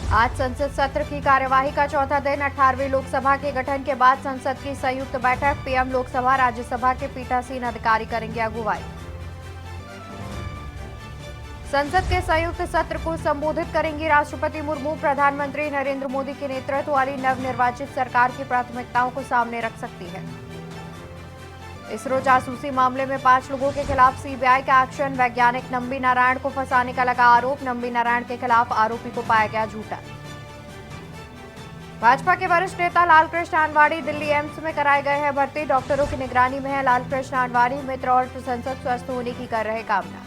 आज संसद सत्र की कार्यवाही का चौथा दिन। 18वीं लोकसभा के गठन के बाद संसद की संयुक्त बैठक। पीएम लोकसभा राज्यसभा के पीठासीन अधिकारी करेंगे अगुवाई। संसद के संयुक्त सत्र को संबोधित करेंगी राष्ट्रपति मुर्मू। प्रधानमंत्री नरेंद्र मोदी के नेतृत्व वाली नवनिर्वाचित सरकार की प्राथमिकताओं को सामने रख सकती है। इसरो जासूसी मामले में 5 लोगों के खिलाफ सीबीआई का एक्शन। वैज्ञानिक नंबी नारायण को फंसाने का लगा आरोप। नंबी नारायण के खिलाफ आरोपी को पाया गया झूठा। भाजपा के वरिष्ठ नेता लालकृष्ण आडवाणी दिल्ली एम्स में कराए गए हैं भर्ती। डॉक्टरों की निगरानी में है लालकृष्ण आडवाणी। मित्र और सांसद स्वस्थ होने की कर रहे कामना।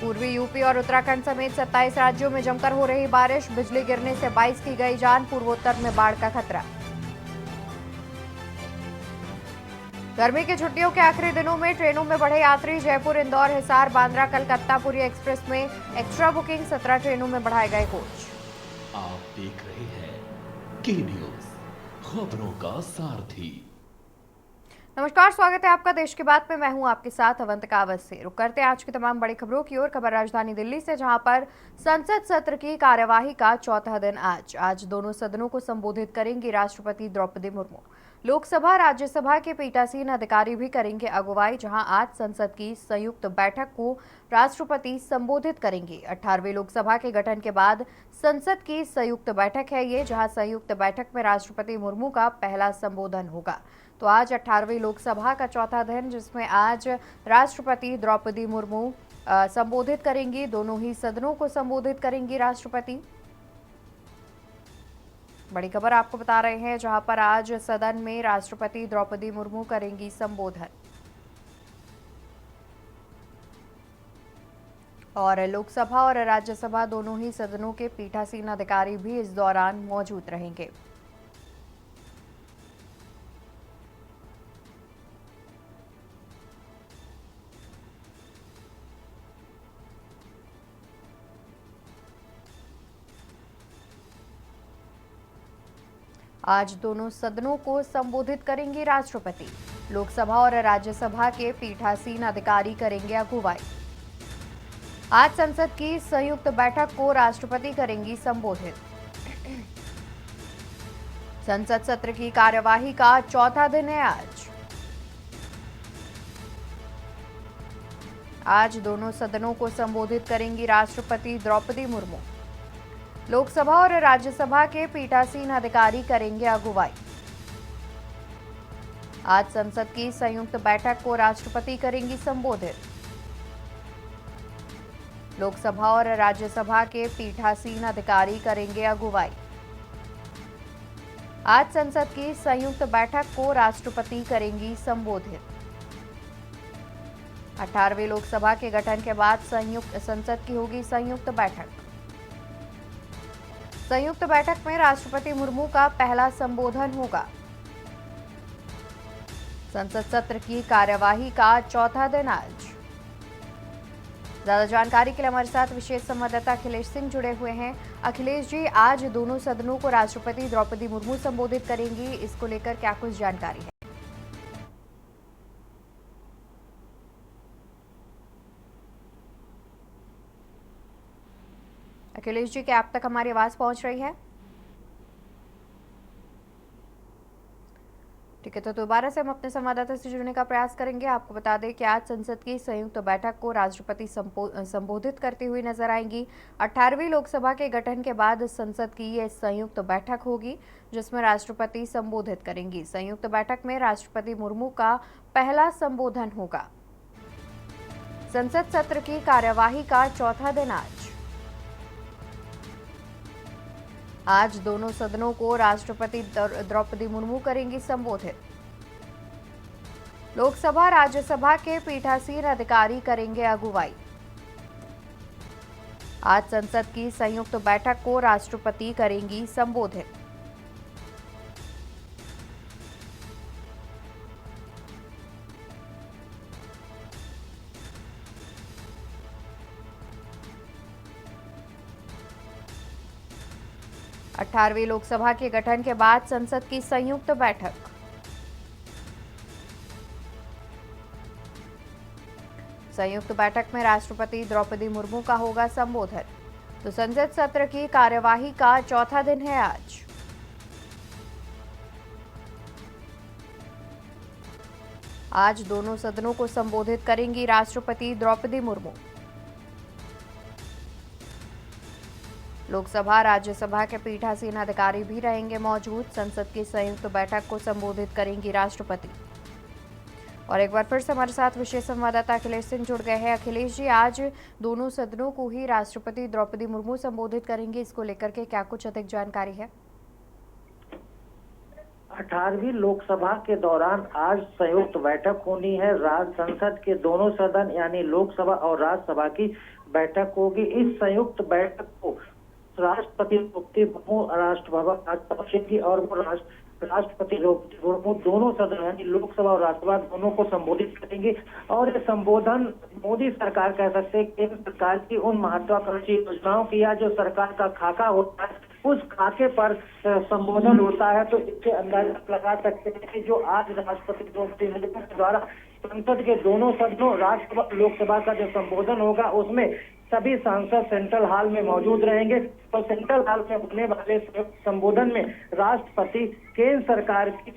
पूर्वी यूपी और उत्तराखंड समेत 27 राज्यों में जमकर हो रही बारिश। बिजली गिरने से 22 की गई जान। पूर्वोत्तर में बाढ़ का खतरा। गर्मी की छुट्टियों के आखिरी दिनों में ट्रेनों में बढ़े यात्री। जयपुर, इंदौर, हिसार, बांद्रा, कलकत्ता पुरी एक्सप्रेस में एक्स्ट्रा बुकिंग। 17 ट्रेनों में बढ़ाए गए कोच। आप देख रहे हैं की न्यूज, खबरों का सारथी। नमस्कार, स्वागत है आपका देश की बात में। मैं हूं आपके साथ अवंतिका अवस्थी से। रुक करते हैं आज की तमाम बड़ी खबरों की ओर। खबर राजधानी दिल्ली से, जहां पर संसद सत्र की कार्यवाही का चौथा दिन आज दोनों सदनों को संबोधित करेंगी राष्ट्रपति द्रौपदी मुर्मू। लोकसभा राज्यसभा के पीठासीन अधिकारी भी करेंगे अगुवाई, जहां आज संसद की संयुक्त बैठक को राष्ट्रपति संबोधित करेंगे। 18वीं लोकसभा के गठन के बाद संसद की संयुक्त बैठक है ये, जहां संयुक्त बैठक में राष्ट्रपति मुर्मू का पहला संबोधन होगा। तो आज 18वीं लोकसभा का चौथा दिन, जिसमें आज राष्ट्रपति द्रौपदी मुर्मू संबोधित करेंगी। दोनों ही सदनों को संबोधित करेंगी राष्ट्रपति। बड़ी खबर आपको बता रहे हैं, जहां पर आज सदन में राष्ट्रपति द्रौपदी मुर्मू करेंगी संबोधन। और लोकसभा और राज्यसभा दोनों ही सदनों के पीठासीन अधिकारी भी इस दौरान मौजूद रहेंगे। आज दोनों सदनों को संबोधित करेंगी राष्ट्रपति। लोकसभा और राज्यसभा के पीठासीन अधिकारी करेंगे अगुवाई। आज संसद की संयुक्त बैठक को राष्ट्रपति करेंगी संबोधित। संसद सत्र की कार्यवाही का चौथा दिन है आज दोनों सदनों को संबोधित करेंगी राष्ट्रपति द्रौपदी मुर्मू। लोकसभा और राज्यसभा के पीठासीन अधिकारी करेंगे अगुवाई। आज संसद की संयुक्त बैठक को राष्ट्रपति करेंगी संबोधित। लोकसभा और राज्यसभा के पीठासीन अधिकारी करेंगे अगुवाई। आज संसद की संयुक्त बैठक को राष्ट्रपति करेंगी संबोधित। 18वीं लोकसभा के गठन के बाद संसद की होगी संयुक्त बैठक। संयुक्त बैठक में राष्ट्रपति मुर्मू का पहला संबोधन होगा। संसद सत्र की कार्यवाही का चौथा दिन आज। ज्यादा जानकारी के लिए हमारे साथ विशेष संवाददाता अखिलेश सिंह जुड़े हुए हैं। अखिलेश जी, आज दोनों सदनों को राष्ट्रपति द्रौपदी मुर्मू संबोधित करेंगी, इसको लेकर क्या कुछ जानकारी है? अखिलेश जी, क्या आप तक हमारी आवाज पहुंच रही है? ठीक है, तो दोबारा से हम अपने संवाददाता से जुड़ने का प्रयास करेंगे। आपको बता दें कि आज संसद की संयुक्त बैठक को राष्ट्रपति संबोधित करती हुई नजर आएंगी। 18वीं लोकसभा के गठन के बाद संसद की ये संयुक्त बैठक होगी, जिसमें राष्ट्रपति संबोधित करेंगी। संयुक्त बैठक में राष्ट्रपति मुर्मू का पहला संबोधन होगा। संसद सत्र की कार्यवाही का चौथा दिन आज दोनों सदनों को राष्ट्रपति द्रौपदी मुर्मू करेंगी संबोधित। लोकसभा राज्यसभा के पीठासीन अधिकारी करेंगे अगुवाई। आज संसद की संयुक्त बैठक को राष्ट्रपति करेंगी संबोधित। अठारहवीं लोकसभा के गठन के बाद संसद की संयुक्त बैठक। संयुक्त बैठक में राष्ट्रपति द्रौपदी मुर्मू का होगा संबोधन। तो संसद सत्र की कार्यवाही का चौथा दिन है आज। आज दोनों सदनों को संबोधित करेंगी राष्ट्रपति द्रौपदी मुर्मू। लोकसभा राज्यसभा के पीठासीन अधिकारी भी रहेंगे मौजूद। संसद की संयुक्त बैठक को संबोधित करेंगी राष्ट्रपति। और एक बार फिर से हमारे साथ विशेष संवाददाता अखिलेश सिंह जुड़ गए हैं। अखिलेश जी, आज दोनों सदनों को ही राष्ट्रपति द्रौपदी मुर्मू संबोधित करेंगी, इसको लेकर के क्या कुछ अधिक जानकारी है? 18वीं लोकसभा के दौरान आज संयुक्त बैठक होनी है। संसद के दोनों सदन यानी लोकसभा और राज्यसभा की बैठक होगी। इस संयुक्त बैठक को राष्ट्रपति द्रौपदी मुर्मू राष्ट्र भवन पहुंचेंगी और वो राष्ट्रपति द्रौपदी मुर्मू दोनों सदन यानी लोकसभा और राज्यसभा दोनों को संबोधित करेंगे। और ये संबोधन मोदी सरकार कह सकते हैं, केंद्र सरकार की उन महत्वाकांक्षी योजनाओं की या जो सरकार का खाका होता है उस खाके पर संबोधन होता है। तो इससे अंदाजा लगा सकते हैं कि जो आज राष्ट्रपति द्रौपदी मुर्मू के द्वारा संसद के दोनों सदनों राज्यसभा लोकसभा का जो संबोधन होगा उसमें सभी सांसद सेंट्रल हॉल में मौजूद रहेंगे। तो सेंट्रल हॉल में होने वाले संबोधन में राष्ट्रपति केंद्र सरकार की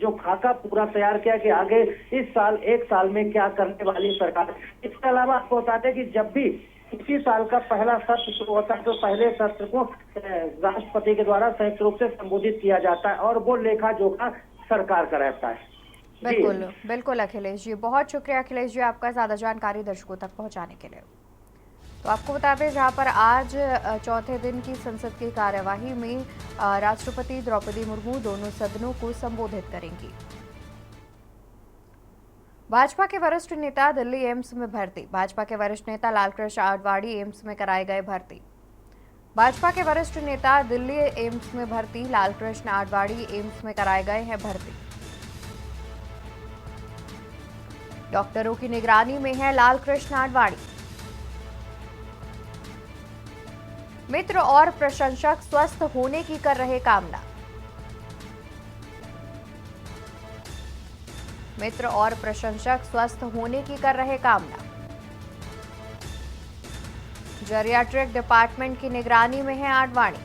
जो खाका पूरा तैयार किया कि आगे इस साल एक साल में क्या करने वाली सरकार। इसके अलावा आपको बताते हैं कि जब भी इसी साल का पहला सत्र शुरू होता है तो पहले सत्र को राष्ट्रपति के द्वारा संयुक्त रूप से संबोधित किया जाता है और वो लेखा जोखा सरकार का रहता है। बिल्कुल बिल्कुल अखिलेश जी, बहुत शुक्रिया अखिलेश जी आपका ज्यादा जानकारी दर्शकों तक पहुंचाने के लिए। तो आपको बता दें, जहां पर आज चौथे दिन की संसद की कार्यवाही में राष्ट्रपति द्रौपदी मुर्मू दोनों सदनों को संबोधित करेंगी। भाजपा के वरिष्ठ नेता दिल्ली एम्स में भर्ती। भाजपा के वरिष्ठ नेता लालकृष्ण आडवाणी एम्स में कराए गए भर्ती। भाजपा के वरिष्ठ नेता दिल्ली एम्स में भर्ती। लालकृष्ण आडवाणी एम्स में कराए गए हैं भर्ती। डॉक्टरों की निगरानी में है लालकृष्ण आडवाणी। मित्र और प्रशंसक स्वस्थ होने की कर रहे कामना। मित्र और प्रशंसक स्वस्थ होने की कर रहे कामना। जेरियाट्रिक डिपार्टमेंट की निगरानी में है आडवाणी।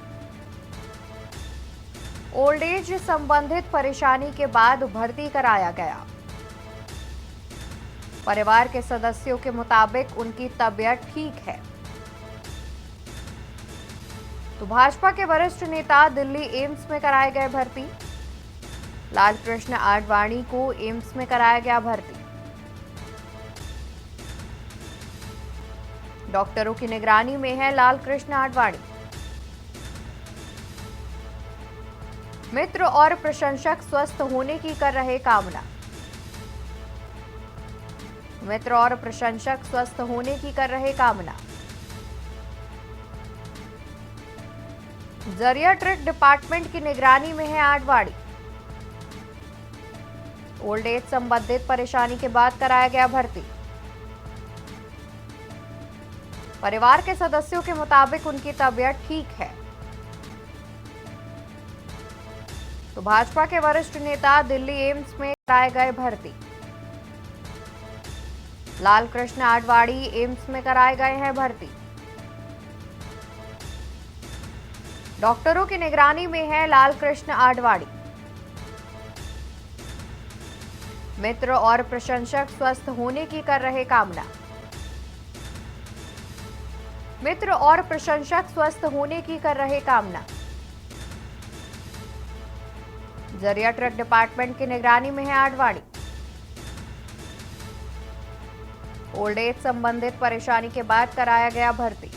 ओल्ड एज संबंधित परेशानी के बाद भर्ती कराया गया। परिवार के सदस्यों के मुताबिक उनकी तबीयत ठीक है। तो भाजपा के वरिष्ठ नेता दिल्ली एम्स में कराए गए भर्ती। लालकृष्ण आडवाणी को एम्स में कराया गया भर्ती। डॉक्टरों की निगरानी में है लालकृष्ण आडवाणी। मित्र और प्रशंसक स्वस्थ होने की कर रहे कामना। मित्र और प्रशंसक स्वस्थ होने की कर रहे कामना। जेरियाट्रिक डिपार्टमेंट की निगरानी में है आडवाणी। ओल्ड एज संबंधित परेशानी के बाद कराया गया भर्ती। परिवार के सदस्यों के मुताबिक उनकी तबीयत ठीक है। तो भाजपा के वरिष्ठ नेता दिल्ली एम्स में कराए गए भर्ती। लालकृष्ण आडवाणी एम्स में कराए गए हैं भर्ती। डॉक्टरों की निगरानी में है लालकृष्ण आडवाणी। मित्र और प्रशंसक स्वस्थ होने की कर रहे कामना। मित्र और प्रशंसक स्वस्थ होने की कर रहे कामना। जेरियाट्रिक डिपार्टमेंट की निगरानी में है आडवाणी। ओल्ड एज संबंधित परेशानी के बाद कराया गया भर्ती।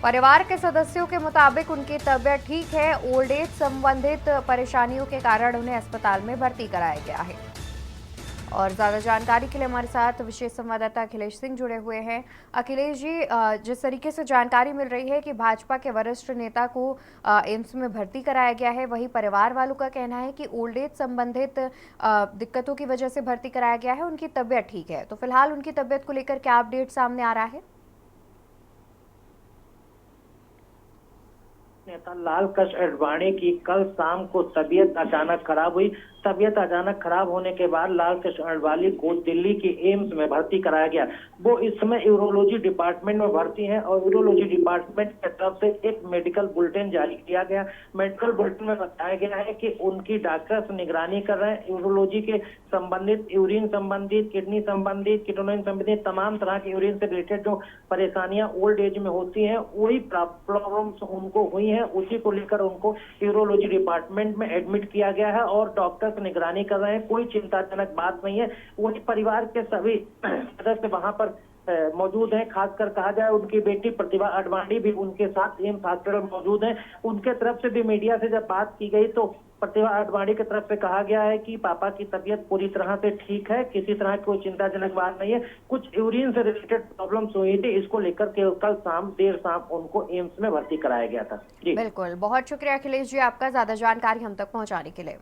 परिवार के सदस्यों के मुताबिक उनकी तबीयत ठीक है। ओल्ड एज संबंधित परेशानियों के कारण उन्हें अस्पताल में भर्ती कराया गया है। और ज्यादा जानकारी के लिए हमारे साथ विशेष संवाददाता अखिलेश सिंह जुड़े हुए हैं। अखिलेश जी, जिस तरीके से जानकारी मिल रही है कि भाजपा के वरिष्ठ नेता को एम्स में भर्ती कराया गया है, वही परिवार वालों का कहना है कि ओल्ड एज संबंधित दिक्कतों की वजह से भर्ती कराया गया है, उनकी तबीयत ठीक है। तो फिलहाल उनकी तबीयत को लेकर क्या अपडेट सामने आ रहा है? नेता लालकृष्ण आडवाणी की कल शाम को तबीयत अचानक खराब हुई। तबीयत अचानक खराब होने के बाद लाल कृष्ण अडवाणी को दिल्ली के एम्स में भर्ती कराया गया। वो इस समय यूरोलॉजी डिपार्टमेंट में भर्ती हैं और यूरोलॉजी डिपार्टमेंट की तरफ से एक मेडिकल बुलेटिन जारी किया गया। मेडिकल बुलेटिन में बताया गया है कि उनकी डॉक्टर्स निगरानी कर रहे हैं। यूरोलॉजी के संबंधित, यूरिन संबंधित, किडनी संबंधित, किडनी संबंधित तमाम तरह के यूरिन से रिलेटेड जो परेशानियां ओल्ड एज में होती हैं, वही प्रॉब्लम्स उनको हुई हैं, उसी को लेकर उनको यूरोलॉजी डिपार्टमेंट में एडमिट किया गया है और डॉक्टर निगरानी कर रहे हैं। कोई चिंताजनक बात नहीं है। वही परिवार के सभी सदस्य वहां पर मौजूद हैं। खासकर कहा जाए उनकी बेटी प्रतिभा अडवाणी भी उनके साथ एम्स हॉस्पिटल मौजूद हैं। उनके तरफ से भी मीडिया से जब बात की गई तो प्रतिभा अडवाणी की तरफ से कहा गया है कि पापा की तबीयत पूरी तरह से ठीक है, किसी तरह की कोई चिंताजनक बात नहीं है। कुछ यूरिन से रिलेटेड प्रॉब्लम्स हुई थी, इसको लेकर के कल देर शाम उनको एम्स में भर्ती कराया गया था। जी बिल्कुल, बहुत शुक्रिया अखिलेश जी आपका ज्यादा जानकारी हम तक पहुंचाने के लिए।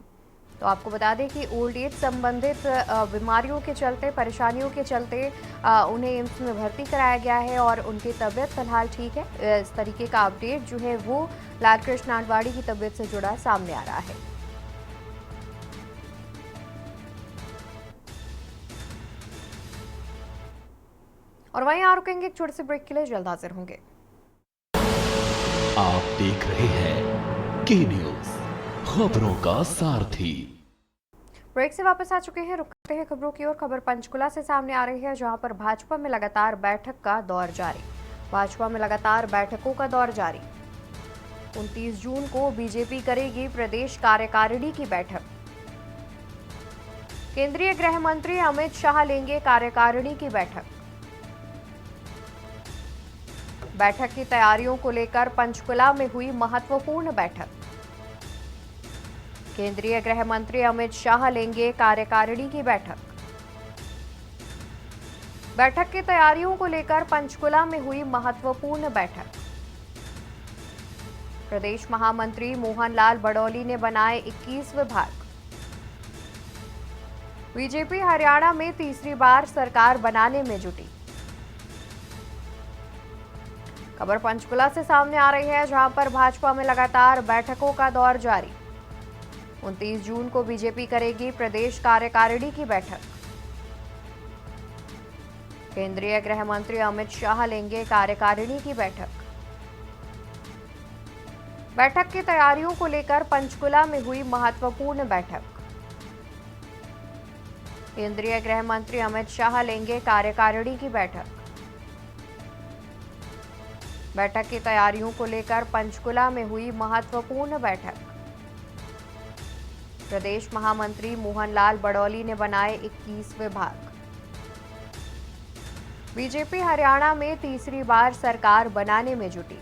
तो आपको बता दें कि ओल्ड एज संबंधित बीमारियों के चलते, परेशानियों के चलते उन्हें एम्स में भर्ती कराया गया है और उनकी तबीयत फिलहाल ठीक है। इस तरीके का अपडेट जो है वो लाल कृष्ण अडवाणी की तबीयत से जुड़ा सामने आ रहा है। और वहीं यहाँ रुकेंगे एक छोटे से ब्रेक के लिए, जल्द हाजिर होंगे। आप देख रहे हैं के न्यूज, खबरों का सारथी। ब्रेक से वापस आ चुके हैं, रुकते हैं खबरों की ओर। खबर पंचकुला से सामने आ रही है, जहां पर भाजपा में लगातार बैठक का दौर जारी। भाजपा में लगातार बैठकों का दौर जारी। 29 जून को बीजेपी करेगी प्रदेश कार्यकारिणी की बैठक। केंद्रीय गृह मंत्री अमित शाह लेंगे कार्यकारिणी की बैठक। बैठक की तैयारियों को लेकर पंचकुला में हुई महत्वपूर्ण बैठक। केंद्रीय गृह मंत्री अमित शाह लेंगे कार्यकारिणी की बैठक। बैठक की तैयारियों को लेकर पंचकुला में हुई महत्वपूर्ण बैठक। प्रदेश महामंत्री मोहनलाल बडौली ने बनाए 21 विभाग। बीजेपी हरियाणा में तीसरी बार सरकार बनाने में जुटी। खबर पंचकुला से सामने आ रही है, जहां पर भाजपा में लगातार बैठकों का दौर जारी। 29 जून को बीजेपी करेगी प्रदेश कार्यकारिणी की बैठक। केंद्रीय गृह मंत्री अमित शाह लेंगे कार्यकारिणी की बैठक। बैठक की तैयारियों को लेकर पंचकुला में हुई महत्वपूर्ण बैठक। केंद्रीय गृह मंत्री अमित शाह लेंगे कार्यकारिणी की बैठक। बैठक की तैयारियों को लेकर पंचकुला में हुई महत्वपूर्ण बैठक। प्रदेश महामंत्री मोहनलाल बडौली ने बनाए 21 विभाग। बीजेपी हरियाणा में तीसरी बार सरकार बनाने में जुटी।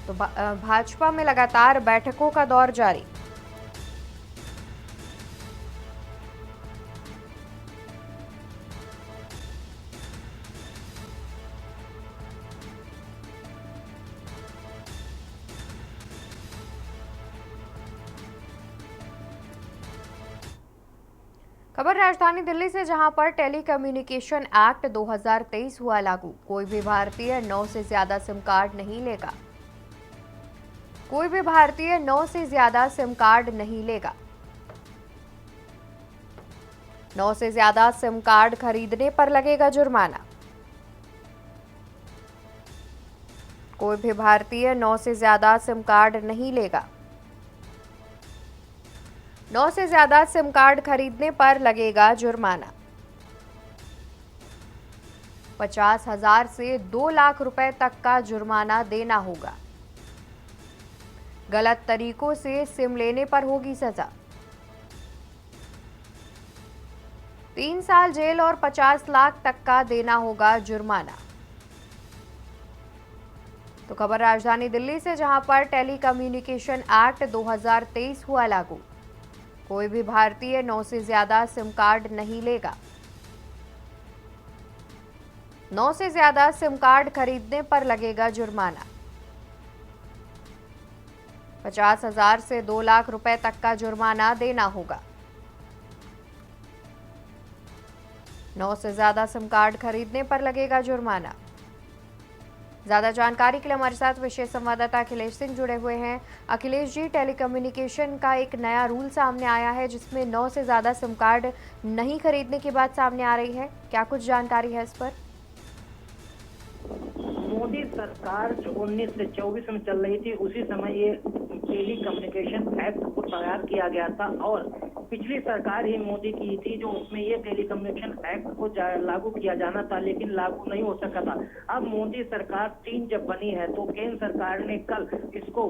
तो भाजपा में लगातार बैठकों का दौर जारी। खबर राजधानी दिल्ली से, जहां पर टेलीकम्युनिकेशन एक्ट 2023 हुआ लागू। कोई भी भारतीय 9 से ज्यादा सिम कार्ड नहीं लेगा। कोई भी भारतीय 9 से ज्यादा सिम कार्ड नहीं लेगा। 9 से ज्यादा सिम कार्ड खरीदने पर लगेगा जुर्माना। कोई भी भारतीय 9 से ज्यादा सिम कार्ड नहीं लेगा। 9 से ज्यादा सिम कार्ड खरीदने पर लगेगा जुर्माना। 50,000 से 2 लाख रुपए तक का जुर्माना देना होगा। गलत तरीकों से सिम लेने पर होगी सजा। 3 साल जेल और 50 लाख तक का देना होगा जुर्माना। तो खबर राजधानी दिल्ली से, जहां पर टेलीकम्युनिकेशन एक्ट 2023 हुआ लागू। कोई भी भारतीय 9 से ज्यादा सिम कार्ड नहीं लेगा। 9 से ज्यादा सिम कार्ड खरीदने पर लगेगा जुर्माना। 50,000 से 2 लाख रुपए तक का जुर्माना देना होगा। 9 से ज्यादा सिम कार्ड खरीदने पर लगेगा जुर्माना। ज्यादा जानकारी के लिए हमारे साथ विशेष संवाददाता अखिलेश सिंह जुड़े हुए हैं। अखिलेश जी, टेलीकम्युनिकेशन का एक नया रूल सामने आया है जिसमें 9 से ज्यादा सिम कार्ड नहीं खरीदने की बात सामने आ रही है, क्या कुछ जानकारी है इस पर? मोदी सरकार जो 19 से 24 में चल रही थी, उसी समय ये टेली कम्युनिकेशन एक्ट को तैयार किया गया था और पिछली सरकार ही मोदी की थी जो उसमें ये टेली कम्युनिकेशन एक्ट को लागू किया जाना था, लेकिन लागू नहीं हो सका था। अब मोदी सरकार 3 जब बनी है तो केंद्र सरकार ने कल इसको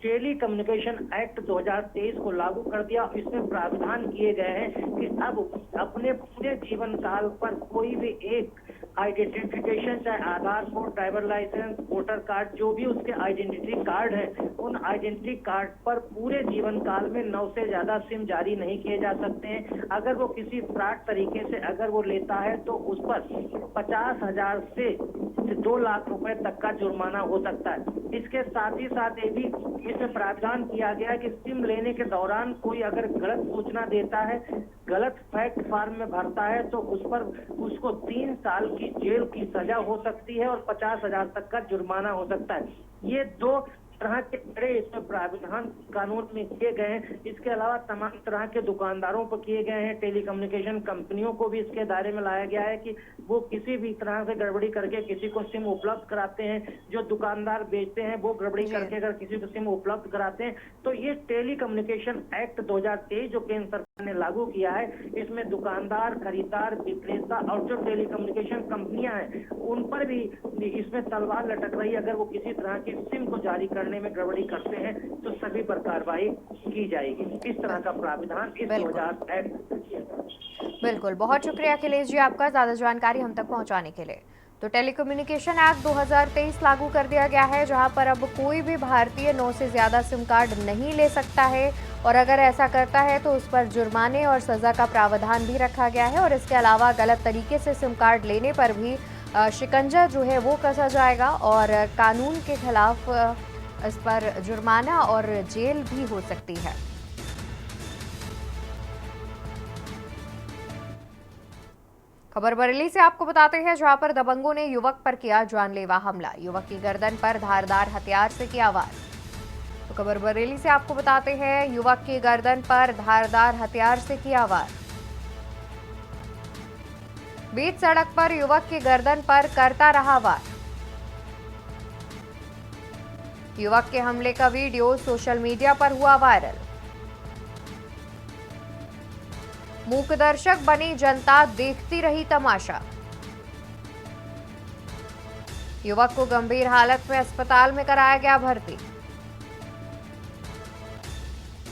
टेली कम्युनिकेशन एक्ट 2023 को लागू कर दिया। इसमें प्रावधान किए गए हैं कि अब अपने पूरे जीवन काल पर कोई भी एक आइडेंटिफिकेशन, चाहे Aadhaar card, driver licence, voter card, जो भी उसके आइडेंटिटी कार्ड है, उन आइडेंटिटी कार्ड पर पूरे जीवन काल में 9 से ज्यादा सिम जारी नहीं किए जा सकते हैं। अगर वो किसी फ्रॉड तरीके से अगर वो लेता है तो उस पर 50,000 से 2 लाख रुपए तक का जुर्माना हो सकता है। इसके साथ ही साथ ये भी इसमें प्रावधान किया गया है कि सिम लेने के दौरान कोई अगर गलत सूचना देता है, गलत फैक्ट फॉर्म में भरता है तो उस पर उसको 3 साल की जेल की सजा हो सकती है और 50,000 तक का जुर्माना हो सकता है। ये 2 तरह के बड़े इसमें प्रावधान कानून में किए गए हैं। इसके अलावा तमाम तरह के दुकानदारों पर किए गए हैं। टेलीकम्युनिकेशन कंपनियों को भी इसके दायरे में लाया गया है कि वो किसी भी तरह से गड़बड़ी करके किसी को सिम उपलब्ध कराते हैं, जो दुकानदार बेचते हैं वो गड़बड़ी करके अगर किसी को सिम उपलब्ध कराते हैं तो ये टेलीकम्युनिकेशन एक्ट 2023 जो केंद्र सरकार ने लागू किया है, इसमें दुकानदार, खरीदार, विक्रेता और जो टेलीकम्युनिकेशन कंपनियां हैं उन पर भी इसमें तलवार लटक रही है। अगर वो किसी तरह की सिम को जारी करने में गड़बड़ी करते हैं तो सभी पर कार्रवाई की जाएगी। इस तरह का प्रावधान इस 2000 एक्ट। बिल्कुल, बहुत शुक्रिया अखिलेश जी आपका ज्यादा जानकारी हम तक पहुंचाने के लिए। तो टेलीकम्युनिकेशन एक्ट 2023 लागू कर दिया गया है, जहां पर अब कोई भी भारतीय 9 से ज्यादा सिम कार्ड नहीं ले सकता है और अगर ऐसा करता है तो उस पर जुर्माने और सजा का प्रावधान भी रखा गया है और इसके अलावा गलत तरीके से सिम कार्ड लेने पर भी शिकंजा जो है वो कसा जाएगा और कानून के खिलाफ इस पर जुर्माना और जेल भी हो सकती है। खबर बरेली से आपको बताते हैं, जहां पर दबंगों ने युवक पर किया जानलेवा हमला, युवक की गर्दन पर धारदार हथियार से किया वार। तो खबर बरेली से आपको बताते हैं, युवक की गर्दन पर धारदार हथियार से किया वार। बीच सड़क पर युवक की गर्दन पर करता रहा वार। युवक के हमले का वीडियो सोशल मीडिया पर हुआ वायरल। मूकदर्शक बनी जनता देखती रही तमाशा। युवक को गंभीर हालत में अस्पताल में कराया गया भर्ती।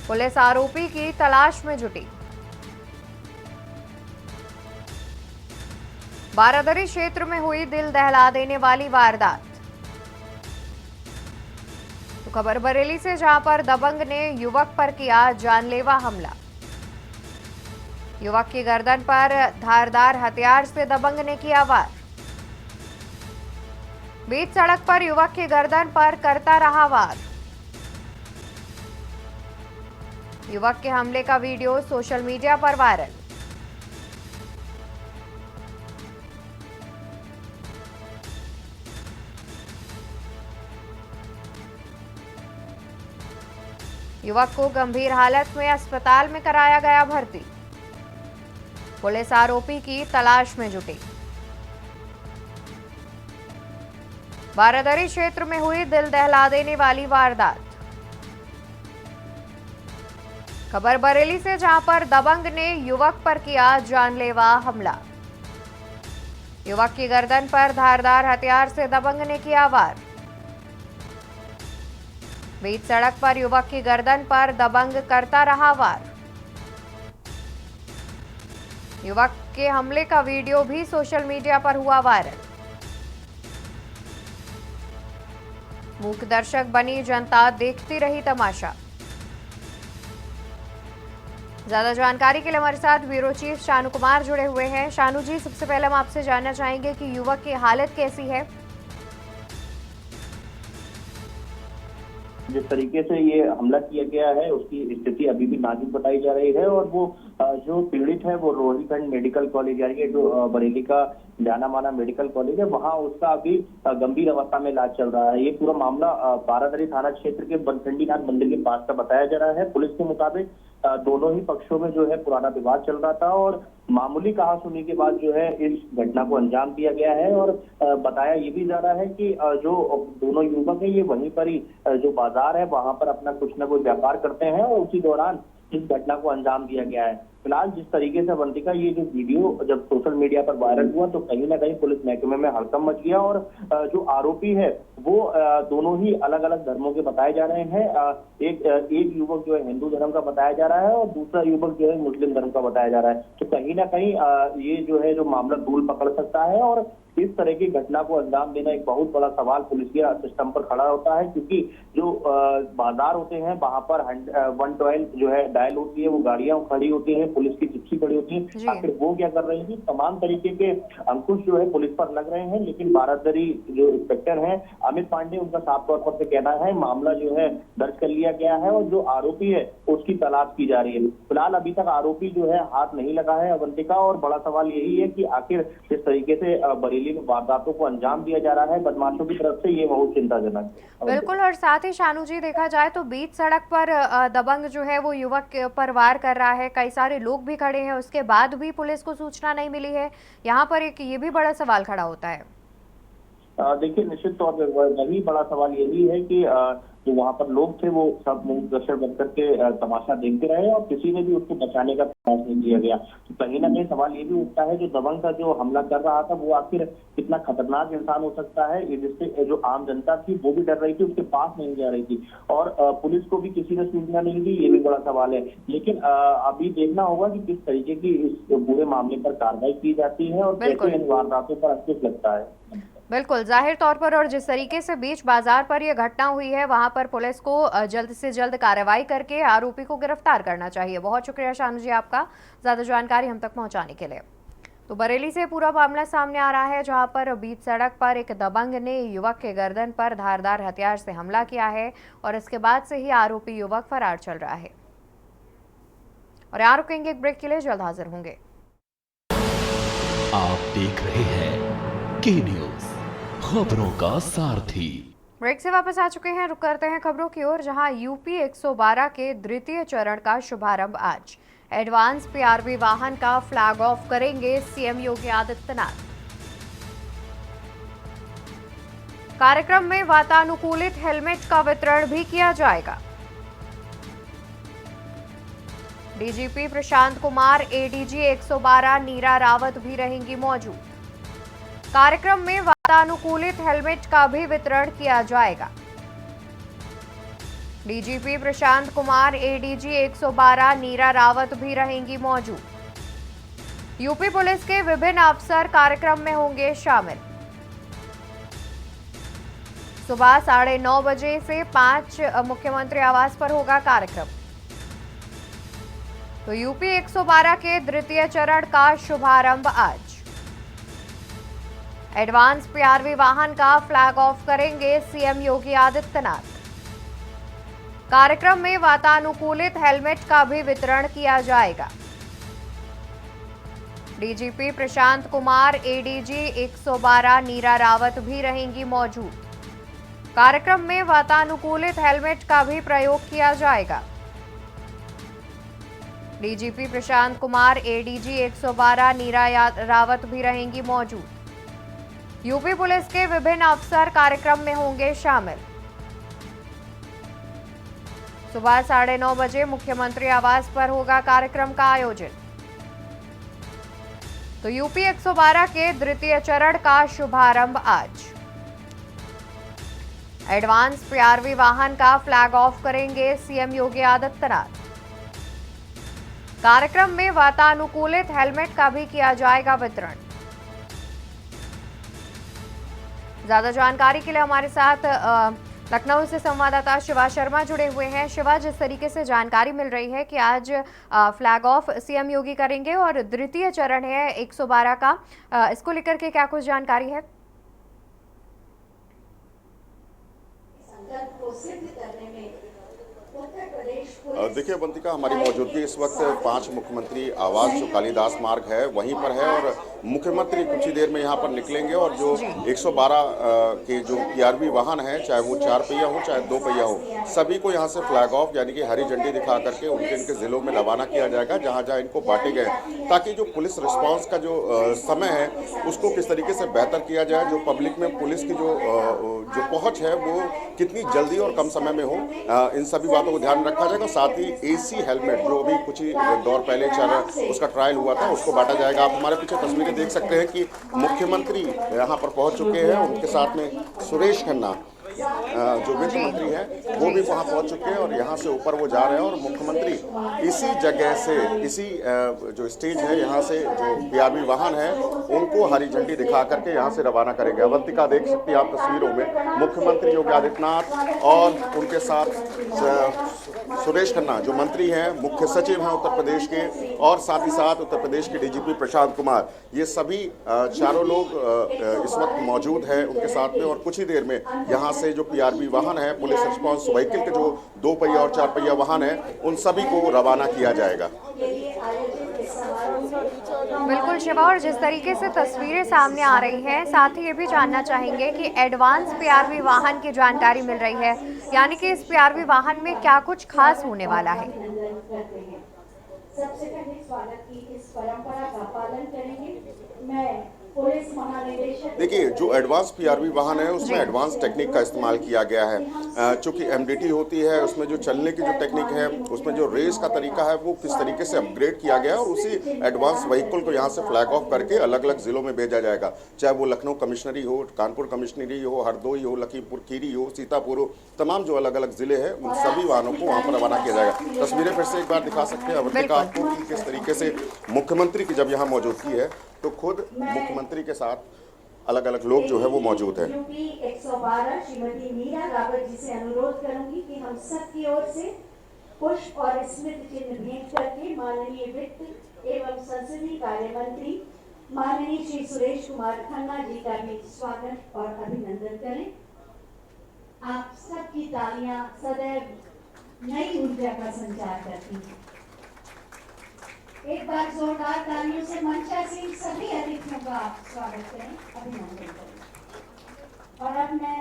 पुलिस आरोपी की तलाश में जुटी। बारादरी क्षेत्र में हुई दिल दहला देने वाली वारदात। तो खबर बरेली से, जहां पर दबंग ने युवक पर किया जानलेवा हमला, युवक की गर्दन पर धारदार हथियार से दबंग ने किया वार। बीच सड़क पर युवक की गर्दन पर करता रहा वार। युवक के हमले का वीडियो सोशल मीडिया पर वायरल। युवक को गंभीर हालत में अस्पताल में कराया गया भर्ती। पुलिस आरोपी की तलाश में जुटी। बारादरी क्षेत्र में हुई दिल दहला देने वाली वारदात। खबर बरेली से, जहां पर दबंग ने युवक पर किया जानलेवा हमला, युवक की गर्दन पर धारदार हथियार से दबंग ने किया वार। बीच सड़क पर युवक की गर्दन पर दबंग करता रहा वार। युवक के हमले का वीडियो भी सोशल मीडिया पर हुआ वायरल। मूकदर्शक बनी जनता देखती रही तमाशा। ज्यादा जानकारी के लिए हमारे साथ ब्यूरो चीफ शानू कुमार जुड़े हुए हैं। शानू जी, सबसे पहले हम आपसे जानना चाहेंगे कि युवक की हालत कैसी है? जिस तरीके से ये हमला किया गया है उसकी स्थिति अभी भी नाजुक बताई जा रही है और वो जो पीड़ित है वो रोहिलखंड मेडिकल कॉलेज यानी जो बरेली का जाना माना मेडिकल कॉलेज है, वहाँ उसका अभी गंभीर अवस्था में इलाज चल रहा है। ये पूरा मामला बारादरी थाना क्षेत्र के बनखंडीनाथ मंदिर के पास का बताया जा रहा है। पुलिस के मुताबिक दोनों ही पक्षों में जो है पुराना विवाद चल रहा था और मामूली कहासुनी के बाद जो है इस घटना को अंजाम दिया गया है। और बताया ये भी जा रहा है कि जो दोनों युवक है ये वहीं पर ही जो बाजार है वहां पर अपना कुछ ना कुछ व्यापार करते हैं और उसी दौरान इस घटना को अंजाम दिया गया है। फिलहाल जिस तरीके से अवंतिका ये जो वीडियो जब सोशल मीडिया पर वायरल हुआ तो कहीं ना कहीं पुलिस महकमे में हड़कंप मच गया और जो आरोपी है वो दोनों ही अलग अलग धर्मों के बताए जा रहे हैं। एक युवक जो है हिंदू धर्म का बताया जा रहा है और दूसरा युवक जो है मुस्लिम धर्म का बताया जा रहा है। तो कहीं ना कहीं ये जो है जो मामला धूल पकड़ सकता है और इस तरह की घटना को अंजाम देना एक बहुत बड़ा सवाल पुलिस के सिस्टम पर खड़ा होता है, क्योंकि जो बाजार होते हैं वहां पर 112 जो है डायल होती है, वो गाड़ियां खड़ी होती हैं, पुलिस की जिप्सी खड़ी होती है। आखिर वो क्या कर रही है? तमाम तरीके के अंकुश जो है पुलिस पर लग रहे हैं, लेकिन बारादरी जो इंस्पेक्टर हैं अमित पांडे, उनका साफ तौर पर कहना है मामला जो है दर्ज कर लिया गया है और जो आरोपी है उसकी तलाश की जा रही है। फिलहाल अभी तक आरोपी जो है हाथ नहीं लगा है अवंतिका, और बड़ा सवाल यही है कि आखिर जिस तरीके से बरेली में वारदातों को अंजाम दिया जा रहा है बदमाशों की तरफ से, ये बहुत चिंताजनक है। बिल्कुल, और साथ ही शानू जी देखा जाए तो बीच सड़क पर दबंग जो है वो युवक पर वार कर रहा है, कई सारे लोग भी खड़े हैं, उसके बाद भी पुलिस को सूचना नहीं मिली है। यहाँ पर एक ये भी बड़ा सवाल खड़ा होता है। देखिए, निश्चित तौर पर वही बड़ा सवाल यही है कि जो वहां पर लोग थे वो सब मुंह दर्शक बनकर के तमाशा देखते रहे और किसी ने भी उसको बचाने का प्रयास नहीं किया गया। तो कहीं ना कहीं सवाल ये भी उठता है जो दबंग का जो हमला कर रहा था वो आखिर कितना खतरनाक इंसान हो सकता है, जिससे जो आम जनता थी वो भी डर रही थी, उसके पास नहीं जा रही थी और पुलिस को भी किसी ने सूचना नहीं दी, ये भी बड़ा सवाल है। लेकिन अभी देखना होगा कि किस तरीके की इस पूरे मामले पर कार्रवाई की जाती है और कैसे इन वारदातों पर अंकुश लगता है। बिल्कुल, जाहिर तौर पर, और जिस तरीके से बीच बाजार पर यह घटना हुई है वहां पर पुलिस को जल्द से जल्द कार्रवाई करके आरोपी को गिरफ्तार करना चाहिए। बहुत शुक्रिया शानू जी आपका ज्यादा जानकारी हम तक पहुंचाने के लिए। तो बरेली से पूरा मामला सामने आ रहा है, जहां पर बीच सड़क पर एक दबंग ने युवक के गर्दन पर धारदार हथियार से हमला किया है और इसके बाद से ही आरोपी युवक फरार चल रहा है। और यहाँ रुकेंगे एक ब्रेक के लिए, जल्द हाजिर होंगे। आप देख रहे हैं के न्यूज़, खबरों का सारथी। ब्रेक से वापस आ चुके हैं, रुक करते हैं खबरों की ओर, जहां यूपी 112 के द्वितीय चरण का शुभारंभ आज। एडवांस पीआरवी वाहन का फ्लैग ऑफ करेंगे सीएम योगी आदित्यनाथ। कार्यक्रम में वातानुकूलित हेलमेट का वितरण भी किया जाएगा। डीजीपी प्रशांत कुमार, एडीजी 112 नीरा रावत भी रहेंगी मौजूद। कार्यक्रम में वातानुकूलित हेलमेट का भी वितरण किया जाएगा। डीजीपी प्रशांत कुमार, एडीजी 112 नीरा रावत भी रहेंगी मौजूद। यूपी पुलिस के विभिन्न अफसर कार्यक्रम में होंगे शामिल। सुबह 9:30 बजे से 5 मुख्यमंत्री आवास पर होगा कार्यक्रम। तो यूपी 112 के द्वितीय चरण का शुभारंभ आज। एडवांस पीआरवी वाहन का फ्लैग ऑफ करेंगे सीएम योगी आदित्यनाथ। कार्यक्रम में वातानुकूलित हेलमेट का भी वितरण किया जाएगा। डीजीपी प्रशांत कुमार, एडीजी 112 नीरा रावत भी रहेंगी मौजूद। कार्यक्रम में वातानुकूलित हेलमेट का भी प्रयोग किया जाएगा। डीजीपी प्रशांत कुमार, एडीजी 112 नीरा रावत भी रहेंगी मौजूद। यूपी पुलिस के विभिन्न अफसर कार्यक्रम में होंगे शामिल। सुबह 9:30 बजे मुख्यमंत्री आवास पर होगा कार्यक्रम का आयोजन। तो यूपी 112 के द्वितीय चरण का शुभारंभ आज। एडवांस पीआरवी वाहन का फ्लैग ऑफ करेंगे सीएम योगी आदित्यनाथ। कार्यक्रम में वातानुकूलित हेलमेट का भी किया जाएगा वितरण। ज्यादा जानकारी के लिए हमारे साथ लखनऊ से संवाददाता शिवा शर्मा जुड़े हुए हैं। शिवा, जिस तरीके से जानकारी मिल रही है कि आज फ्लैग ऑफ सीएम योगी करेंगे और द्वितीय चरण है 112 का, इसको लेकर के क्या कुछ जानकारी है? देखिए अवंतिका, हमारी मौजूदगी इस वक्त 5 मुख्यमंत्री आवास जो कालिदास मार्ग है वहीं पर है और मुख्यमंत्री कुछ ही देर में यहाँ पर निकलेंगे और जो 112 के जो PRV वाहन हैं, चाहे वो 4 पहिया हो चाहे 2 पहिया हो, सभी को यहाँ से फ्लैग ऑफ यानी कि हरी झंडी दिखा करके उनके जिलों में रवाना किया जाएगा, जहाँ जहाँ इनको बांटे गए, ताकि जो पुलिस रिस्पांस का जो समय है उसको किस तरीके से बेहतर किया जाए, जो पब्लिक में पुलिस की जो पहुँच है वो कितनी जल्दी और कम समय में हो, इन सभी बातों को ध्यान रखा जाएगा। साथ ही AC हेलमेट जो अभी कुछ ही दौर पहले उसका ट्रायल हुआ था उसको बांटा जाएगा। आप हमारे पीछे तस्वीरें देख सकते हैं कि मुख्यमंत्री यहाँ पर पहुँच चुके हैं, उनके साथ में सुरेश खन्ना जो वित्त मंत्री हैं वो भी वहाँ पहुँच चुके हैं और यहाँ से ऊपर वो जा रहे हैं और मुख्यमंत्री इसी जगह से, इसी जो स्टेज है यहाँ से जो PRV वाहन है उनको हरी झंडी दिखा करके यहाँ से रवाना करेंगे। अवंतिका देख सकती हैं आप तस्वीरों में, मुख्यमंत्री योगी आदित्यनाथ और उनके साथ सुरेश खन्ना जो मंत्री हैं, मुख्य सचिव हैं उत्तर प्रदेश के, और साथ ही साथ उत्तर प्रदेश के DGP प्रशांत कुमार, ये सभी चारों लोग इस वक्त मौजूद हैं उनके साथ में। और कुछ ही देर में यहाँ से जो PRV वाहन है, पुलिस रिस्पांस व्हीकल के जो 2 पहिया और 4 पहिया वाहन है, उन सभी को रवाना किया जाएगा। बिल्कुल शिवा, और जिस तरीके से तस्वीरें सामने आ रही हैं, साथ ही ये भी जानना चाहेंगे कि एडवांस PRV वाहन की जानकारी मिल रही है, यानी कि इस PRV वाहन में क्या कुछ खास होने वाला है। सबसे पहले स्वागत की इस परंपरा का पालन करेंगे। मैं पुलिस महानिदेशक, देखिए जो एडवांस PRV वाहन है उसमें एडवांस टेक्निक का इस्तेमाल किया गया है। चूंकि MDT होती है उसमें जो चलने की जो टेक्निक है, उसमें जो रेस का तरीका है वो किस तरीके से अपग्रेड किया गया है, और उसी एडवांस व्हीकल को यहाँ से फ्लैग ऑफ करके अलग अलग जिलों में भेजा जाएगा, चाहे वो लखनऊ कमिश्नरी हो, कानपुर कमिश्नरी हो, हरदोई हो, लखीमपुर खीरी हो, सीतापुर हो, तमाम जो अलग अलग जिले हैं उन सभी वाहनों को वहाँ पर रवाना किया जाएगा। तस्वीरें फिर से एक बार दिखा सकते हैं अवंतिका आपको कि किस तरीके से मुख्यमंत्री की जब यहाँ मौजूदगी है तो खुद मुख्यमंत्री के साथ अलग अलग लोग जो है वो मौजूद हैं। यूपी 112 श्रीमती मीरा रावत जी से अनुरोध करूंगी कि हम सब की ओर से पुष्प और स्मृति चिन्ह भेंट करके माननीय वित्त एवं संसदीय कार्य मंत्री माननीय श्री सुरेश कुमार खन्ना जी का भी स्वागत और अभिनंदन करें। आप सबकी तालियां सदैव नई ऊर्जा का संचार करती हैं। एक बार जोरदार तालियों से मंचासीन सभी अतिथियों का आप स्वागत करें, अभिनंदन करें। और अब मैं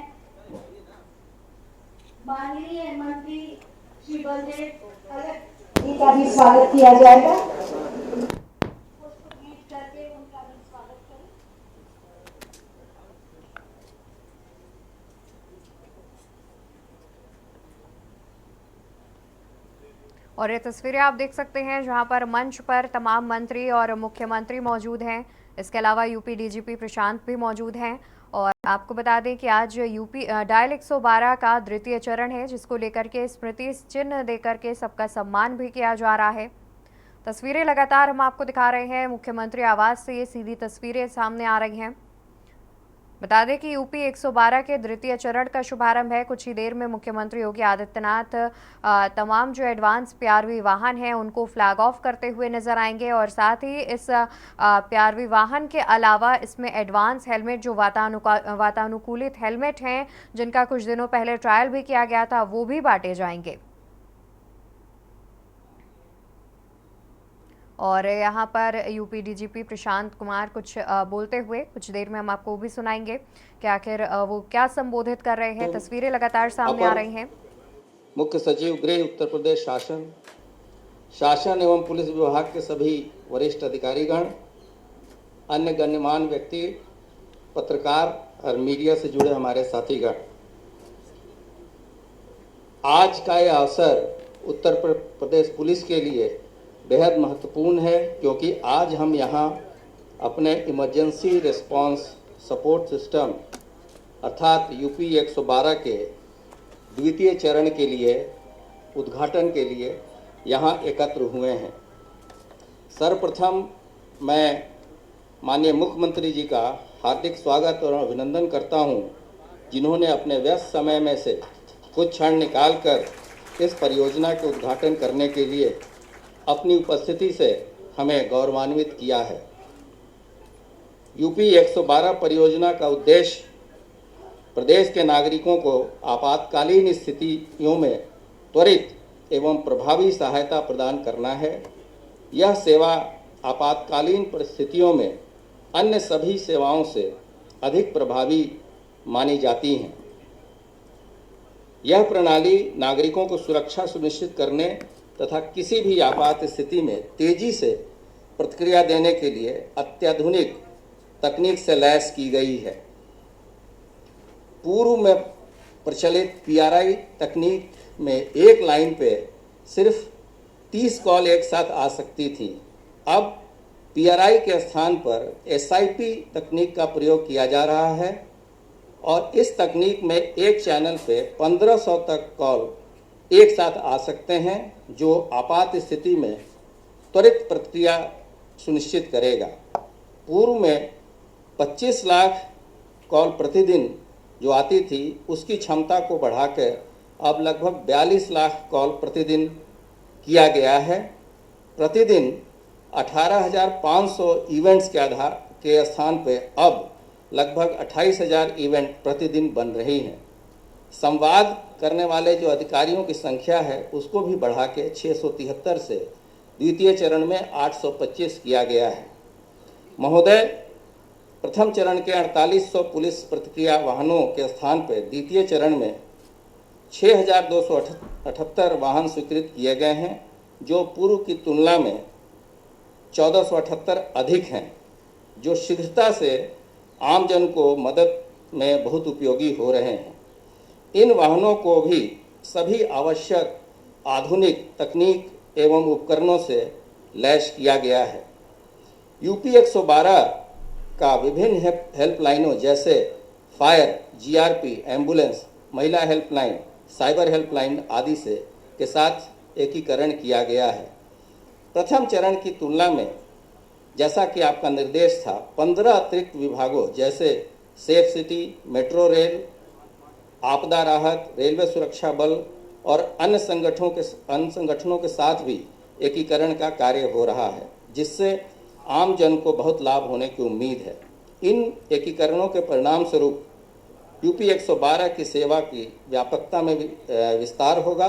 माननीय मंत्री श्री बलदेव भगत जी का भी स्वागत किया जाएगा। पुष्प भेंट करके उनका भी स्वागत करें। और ये तस्वीरें आप देख सकते हैं जहां पर मंच पर तमाम मंत्री और मुख्यमंत्री मौजूद हैं। इसके अलावा यूपी DGP प्रशांत भी मौजूद हैं। और आपको बता दें कि आज यूपी डायल 112 का द्वितीय चरण है, जिसको लेकर के स्मृति चिन्ह देकर के सबका सम्मान भी किया जा रहा है। तस्वीरें लगातार हम आपको दिखा रहे हैं, मुख्यमंत्री आवास से ये सीधी तस्वीरें सामने आ रही हैं। बता दें कि यूपी 112 के द्वितीय चरण का शुभारंभ है। कुछ ही देर में मुख्यमंत्री योगी आदित्यनाथ तमाम जो एडवांस PRV वाहन हैं उनको फ्लैग ऑफ करते हुए नजर आएंगे। और साथ ही इस PRV वाहन के अलावा इसमें एडवांस हेलमेट जो वातानुकूलित हेलमेट हैं, जिनका कुछ दिनों पहले ट्रायल भी किया गया था, वो भी बांटे जाएंगे। और यहाँ पर यूपी DGP प्रशांत कुमार कुछ बोलते हुए कुछ देर में हम आपको भी सुनाएंगे कि आखिर वो क्या संबोधित कर रहे हैं। तस्वीरें लगातार सामने आ रही हैं। मुख्य सचिव गृह उत्तर प्रदेश शासन एवं पुलिस विभाग के सभी वरिष्ठ अधिकारीगण, अन्य गण्यमान्य व्यक्ति, पत्रकार और मीडिया से जुड़े हमारे साथीगण, आज का यह अवसर उत्तर प्रदेश पुलिस के लिए बेहद महत्वपूर्ण है, क्योंकि आज हम यहाँ अपने इमरजेंसी रिस्पांस सपोर्ट सिस्टम अर्थात यूपी 112 के द्वितीय चरण के लिए उद्घाटन के लिए यहाँ एकत्र हुए हैं। सर्वप्रथम मैं माननीय मुख्यमंत्री जी का हार्दिक स्वागत और अभिनंदन करता हूँ, जिन्होंने अपने व्यस्त समय में से कुछ क्षण निकालकर इस परियोजना के उद्घाटन करने के लिए अपनी उपस्थिति से हमें गौरवान्वित किया है। यूपी 112 परियोजना का उद्देश्य प्रदेश के नागरिकों को आपातकालीन स्थितियों में त्वरित एवं प्रभावी सहायता प्रदान करना है। यह सेवा आपातकालीन परिस्थितियों में अन्य सभी सेवाओं से अधिक प्रभावी मानी जाती हैं। यह प्रणाली नागरिकों को सुरक्षा सुनिश्चित करने तथा किसी भी आपात स्थिति में तेजी से प्रतिक्रिया देने के लिए अत्याधुनिक तकनीक से लैस की गई है। पूर्व में प्रचलित PRI तकनीक में एक लाइन पे सिर्फ 30 कॉल एक साथ आ सकती थी। अब PRI के स्थान पर SIP तकनीक का प्रयोग किया जा रहा है और इस तकनीक में एक चैनल पे 1500 तक कॉल एक साथ आ सकते हैं, जो आपात स्थिति में त्वरित प्रतिक्रिया सुनिश्चित करेगा। पूर्व में 25 लाख कॉल प्रतिदिन जो आती थी, उसकी क्षमता को बढ़ाकर अब लगभग 42 लाख कॉल प्रतिदिन किया गया है। प्रतिदिन 18,500 इवेंट्स के आधार के स्थान पे अब लगभग 28,000 इवेंट प्रतिदिन बन रही हैं। संवाद करने वाले जो अधिकारियों की संख्या है, उसको भी बढ़ा के 673 से द्वितीय चरण में 825 किया गया है। महोदय, प्रथम चरण के 4800 पुलिस प्रतिक्रिया वाहनों के स्थान पर द्वितीय चरण में 6,278 वाहन स्वीकृत किए गए हैं, जो पूर्व की तुलना में 1,478 अधिक हैं, जो शीघ्रता से आमजन को मदद में बहुत उपयोगी हो रहे हैं। इन वाहनों को भी सभी आवश्यक आधुनिक तकनीक एवं उपकरणों से लैस किया गया है। UP 112 का विभिन्न हेल्पलाइनों जैसे फायर, GRP, एम्बुलेंस, महिला हेल्पलाइन, साइबर हेल्पलाइन आदि से के साथ एकीकरण किया गया है। प्रथम चरण की तुलना में, जैसा कि आपका निर्देश था, 15 अतिरिक्त विभागों जैसे सेफ सिटी, मेट्रो रेल, आपदा राहत, रेलवे सुरक्षा बल और अन्य संगठनों के साथ भी एकीकरण का कार्य हो रहा है, जिससे आम जन को बहुत लाभ होने की उम्मीद है। इन एकीकरणों के परिणाम स्वरूप UP 112 की सेवा की व्यापकता में विस्तार होगा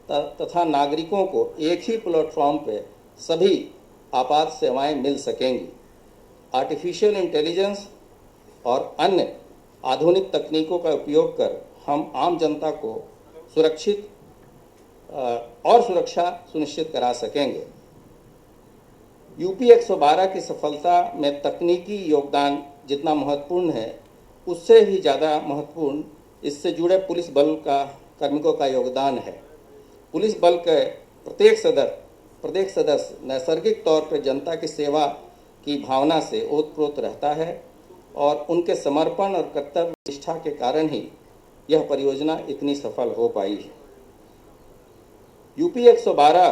तथा नागरिकों को एक ही प्लेटफॉर्म पर सभी आपात सेवाएं मिल सकेंगी। आर्टिफिशियल इंटेलिजेंस और अन्य आधुनिक तकनीकों का उपयोग कर हम आम जनता को सुरक्षा सुनिश्चित करा सकेंगे। UP 112 की सफलता में तकनीकी योगदान जितना महत्वपूर्ण है, उससे भी ज़्यादा महत्वपूर्ण इससे जुड़े पुलिस बल का कार्मिकों का योगदान है। पुलिस बल के प्रत्येक सदस्य नैसर्गिक तौर पर जनता की सेवा की भावना से ओतप्रोत रहता है और उनके समर्पण और कर्तव्य निष्ठा के कारण ही यह परियोजना इतनी सफल हो पाई है। UP 112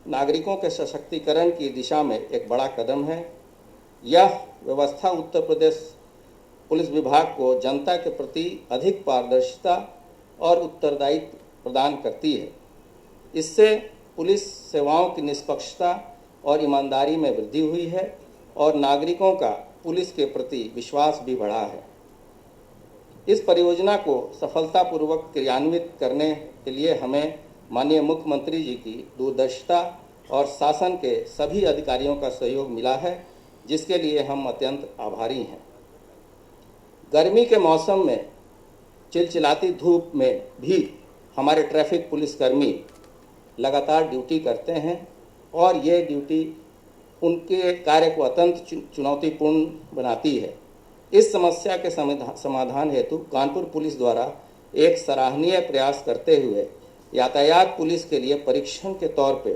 नागरिकों के सशक्तिकरण की दिशा में एक बड़ा कदम है। यह व्यवस्था उत्तर प्रदेश पुलिस विभाग को जनता के प्रति अधिक पारदर्शिता और उत्तरदायित्व प्रदान करती है। इससे पुलिस सेवाओं की निष्पक्षता और ईमानदारी में वृद्धि हुई है और नागरिकों का पुलिस के प्रति विश्वास भी बढ़ा है। इस परियोजना को सफलतापूर्वक क्रियान्वित करने के लिए हमें माननीय मुख्यमंत्री जी की दूरदर्शिता और शासन के सभी अधिकारियों का सहयोग मिला है, जिसके लिए हम अत्यंत आभारी हैं। गर्मी के मौसम में चिलचिलाती धूप में भी हमारे ट्रैफिक पुलिसकर्मी लगातार ड्यूटी करते हैं और ये ड्यूटी उनके कार्य को अत्यंत चुनौतीपूर्ण बनाती है। इस समस्या के समाधान हेतु कानपुर पुलिस द्वारा एक सराहनीय प्रयास करते हुए यातायात पुलिस के लिए परीक्षण के तौर पे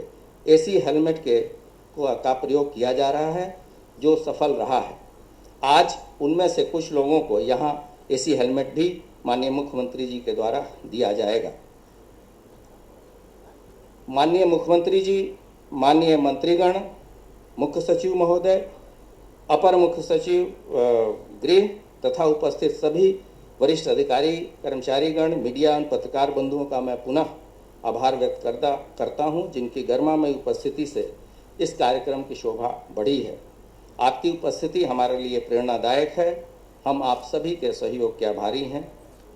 AC हेलमेट का प्रयोग किया जा रहा है, जो सफल रहा है। आज उनमें से कुछ लोगों को यहाँ AC हेलमेट भी माननीय मुख्यमंत्री जी के द्वारा दिया जाएगा। माननीय मुख्यमंत्री जी, माननीय मंत्रीगण, मुख्य सचिव महोदय, अपर मुख्य सचिव गृह तथा उपस्थित सभी वरिष्ठ अधिकारी, कर्मचारीगण, मीडिया और पत्रकार बंधुओं का मैं पुनः आभार व्यक्त करता हूं, जिनकी गरिमामय उपस्थिति से इस कार्यक्रम की शोभा बढ़ी है। आपकी उपस्थिति हमारे लिए प्रेरणादायक है। हम आप सभी के सहयोग के आभारी हैं।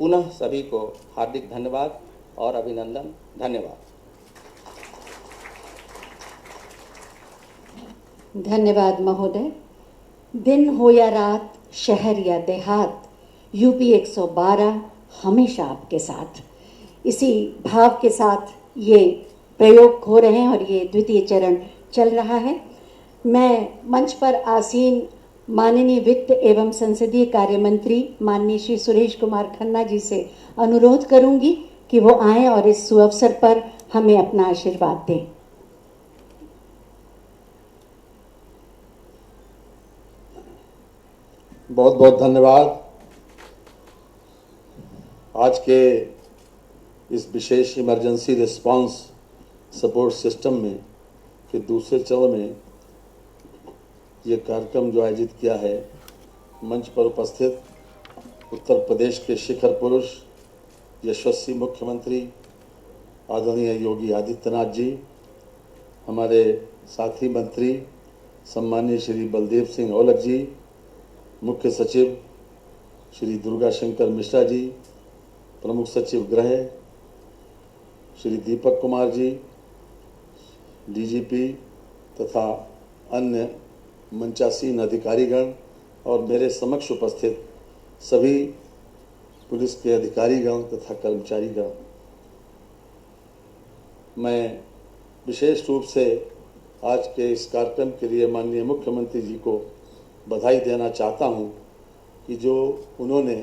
पुनः सभी को हार्दिक धन्यवाद और अभिनंदन। धन्यवाद। धन्यवाद महोदय। दिन हो या रात, शहर या देहात, यूपी 112 हमेशा आपके साथ। इसी भाव के साथ ये प्रयोग हो रहे हैं और ये द्वितीय चरण चल रहा है। मैं मंच पर आसीन माननीय वित्त एवं संसदीय कार्य मंत्री माननीय श्री सुरेश कुमार खन्ना जी से अनुरोध करूंगी कि वो आएं और इस सुअवसर पर हमें अपना आशीर्वाद दें। बहुत बहुत धन्यवाद। आज के इस विशेष इमरजेंसी रिस्पांस सपोर्ट सिस्टम में के दूसरे चरण में ये कार्यक्रम जो आयोजित किया है, मंच पर उपस्थित उत्तर प्रदेश के शिखर पुरुष यशस्वी मुख्यमंत्री आदरणीय योगी आदित्यनाथ जी, हमारे साथी मंत्री सम्मानीय श्री बलदेव सिंह औलख जी, मुख्य सचिव श्री दुर्गा शंकर मिश्रा जी, प्रमुख सचिव गृह श्री दीपक कुमार जी, डीजीपी तथा अन्य मंचासीन अधिकारीगण और मेरे समक्ष उपस्थित सभी पुलिस के अधिकारीगण तथा कर्मचारीगण, मैं विशेष रूप से आज के इस कार्यक्रम के लिए माननीय मुख्यमंत्री जी को बधाई देना चाहता हूं कि जो उन्होंने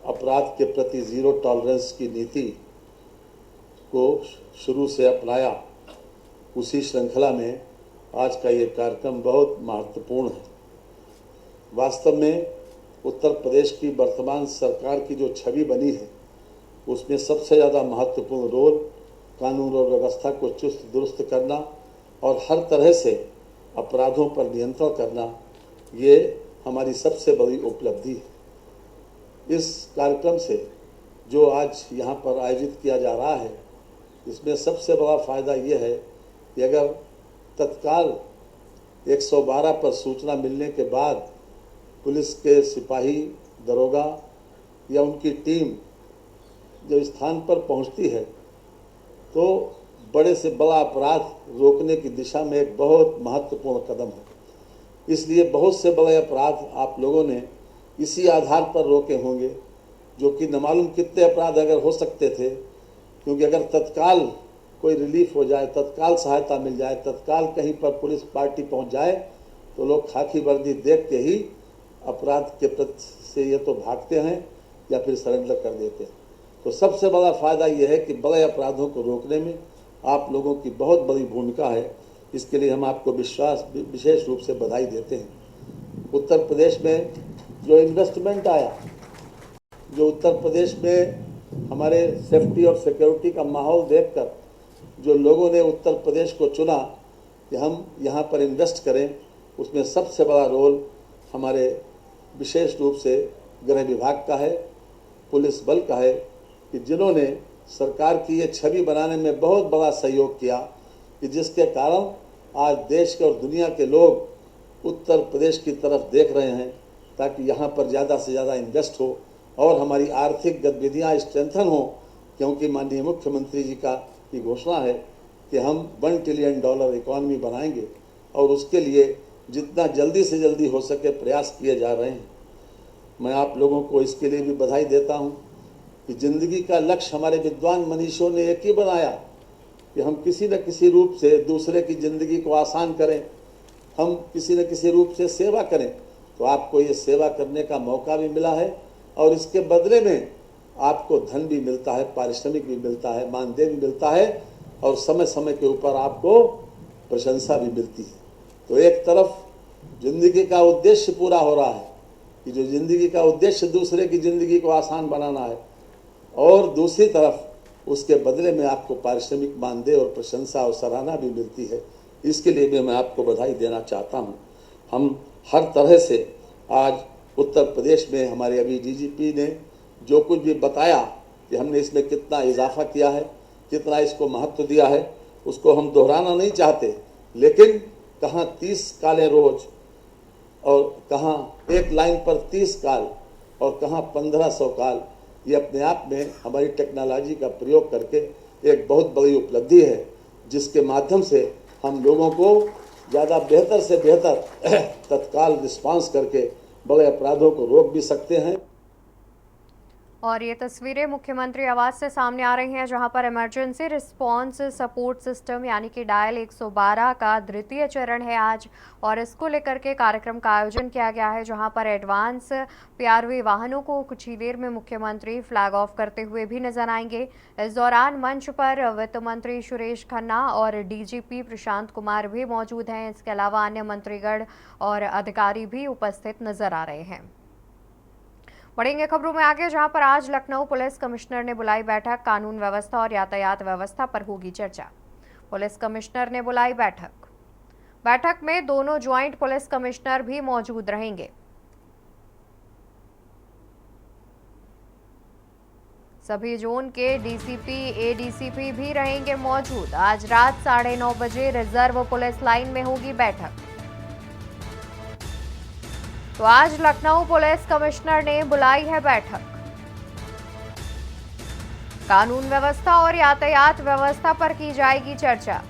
अपराध के प्रति ज़ीरो टॉलरेंस की नीति को शुरू से अपनाया, उसी श्रृंखला में आज का ये कार्यक्रम बहुत महत्वपूर्ण है। वास्तव में उत्तर प्रदेश की वर्तमान सरकार की जो छवि बनी है, उसमें सबसे ज़्यादा महत्वपूर्ण रोल कानून और व्यवस्था को चुस्त दुरुस्त करना और हर तरह से अपराधों पर नियंत्रण करना, ये हमारी सबसे बड़ी उपलब्धि है। इस कार्यक्रम से जो आज यहाँ पर आयोजित किया जा रहा है, इसमें सबसे बड़ा फ़ायदा ये है कि अगर तत्काल 112 पर सूचना मिलने के बाद पुलिस के सिपाही, दरोगा या उनकी टीम जब स्थान पर पहुंचती है, तो बड़े से बड़ा अपराध रोकने की दिशा में एक बहुत महत्वपूर्ण कदम है। इसलिए बहुत से बड़े अपराध आप लोगों ने इसी आधार पर रोके होंगे, जो कि न मालूम कितने अपराध अगर हो सकते थे, क्योंकि अगर तत्काल कोई रिलीफ हो जाए, तत्काल सहायता मिल जाए, तत्काल कहीं पर पुलिस पार्टी पहुंच जाए, तो लोग खाकी वर्दी देख के ही अपराध के प्रति से ये तो भागते हैं या फिर सरेंडर कर देते हैं। तो सबसे बड़ा फ़ायदा ये है कि बड़े अपराधों को रोकने में आप लोगों की बहुत बड़ी भूमिका है। इसके लिए हम आपको विशेष रूप से बधाई देते हैं। उत्तर प्रदेश में जो इन्वेस्टमेंट आया, जो उत्तर प्रदेश में हमारे सेफ्टी और सिक्योरिटी का माहौल देखकर जो लोगों ने उत्तर प्रदेश को चुना कि हम यहाँ पर इन्वेस्ट करें, उसमें सबसे बड़ा रोल हमारे विशेष रूप से गृह विभाग का है, पुलिस बल का है, कि जिन्होंने सरकार की ये छवि बनाने में बहुत बड़ा सहयोग किया, कि जिसके कारण आज देश के और दुनिया के लोग उत्तर प्रदेश की तरफ देख रहे हैं, ताकि यहाँ पर ज़्यादा से ज़्यादा इन्वेस्ट हो और हमारी आर्थिक गतिविधियाँ स्ट्रेंथन हो। क्योंकि माननीय मुख्यमंत्री जी का ये घोषणा है कि हम $1 ट्रिलियन इकॉनमी बनाएंगे और उसके लिए जितना जल्दी से जल्दी हो सके प्रयास किए जा रहे हैं। मैं आप लोगों को इसके लिए भी बधाई देता हूं कि ज़िंदगी का लक्ष्य हमारे विद्वान मनीषों ने एक ही बनाया कि हम किसी न किसी रूप से दूसरे की ज़िंदगी को आसान करें, हम किसी न किसी रूप से सेवा करें। तो आपको ये सेवा करने का मौका भी मिला है और इसके बदले में आपको धन भी मिलता है, पारिश्रमिक भी मिलता है, मानदेय भी मिलता है और समय समय के ऊपर आपको प्रशंसा भी मिलती है। तो एक तरफ ज़िंदगी का उद्देश्य पूरा हो रहा है कि जो ज़िंदगी का उद्देश्य दूसरे की ज़िंदगी को आसान बनाना है, और दूसरी तरफ उसके बदले में आपको पारिश्रमिक, मानदेय और प्रशंसा और सराहना भी मिलती है। इसके लिए भी मैं आपको बधाई देना चाहता हूँ। हम हर तरह से आज उत्तर प्रदेश में हमारे अभी डीजीपी ने जो कुछ भी बताया कि हमने इसमें कितना इजाफा किया है, कितना इसको महत्व दिया है, उसको हम दोहराना नहीं चाहते, लेकिन कहाँ 30 कालें रोज और कहाँ एक लाइन पर 30 काल और कहाँ 1500 काल, ये अपने आप में हमारी टेक्नोलॉजी का प्रयोग करके एक बहुत बड़ी उपलब्धि है, जिसके माध्यम से हम लोगों को ज़्यादा बेहतर से बेहतर तत्काल रिस्पांस करके बड़े अपराधों को रोक भी सकते हैं। और ये तस्वीरें मुख्यमंत्री आवास से सामने आ रही हैं, जहां पर इमरजेंसी रिस्पांस सपोर्ट सिस्टम यानी कि डायल 112 का द्वितीय चरण है आज, और इसको लेकर के कार्यक्रम का आयोजन किया गया है, जहां पर एडवांस पीआरवी वाहनों को कुछ ही देर में मुख्यमंत्री फ्लैग ऑफ करते हुए भी नजर आएंगे। इस दौरान मंच पर वित्त मंत्री सुरेश खन्ना और डीजीपी प्रशांत कुमार भी मौजूद हैं। इसके अलावा अन्य मंत्रीगण और अधिकारी भी उपस्थित नजर आ रहे हैं। बढ़ेंगे खबरों में आगे, जहां पर आज लखनऊ पुलिस कमिश्नर ने बुलाई बैठक। कानून व्यवस्था और यातायात व्यवस्था पर होगी चर्चा। पुलिस कमिश्नर ने बुलाई बैठक। बैठक में दोनों ज्वाइंट पुलिस कमिश्नर भी मौजूद रहेंगे। सभी जोन के डीसीपी एडीसीपी भी रहेंगे मौजूद। आज रात 9:30 बजे रिजर्व पुलिस लाइन में होगी बैठक। तो आज लखनऊ पुलिस कमिश्नर ने बुलाई है बैठक। कानून व्यवस्था और यातायात व्यवस्था पर की जाएगी चर्चा।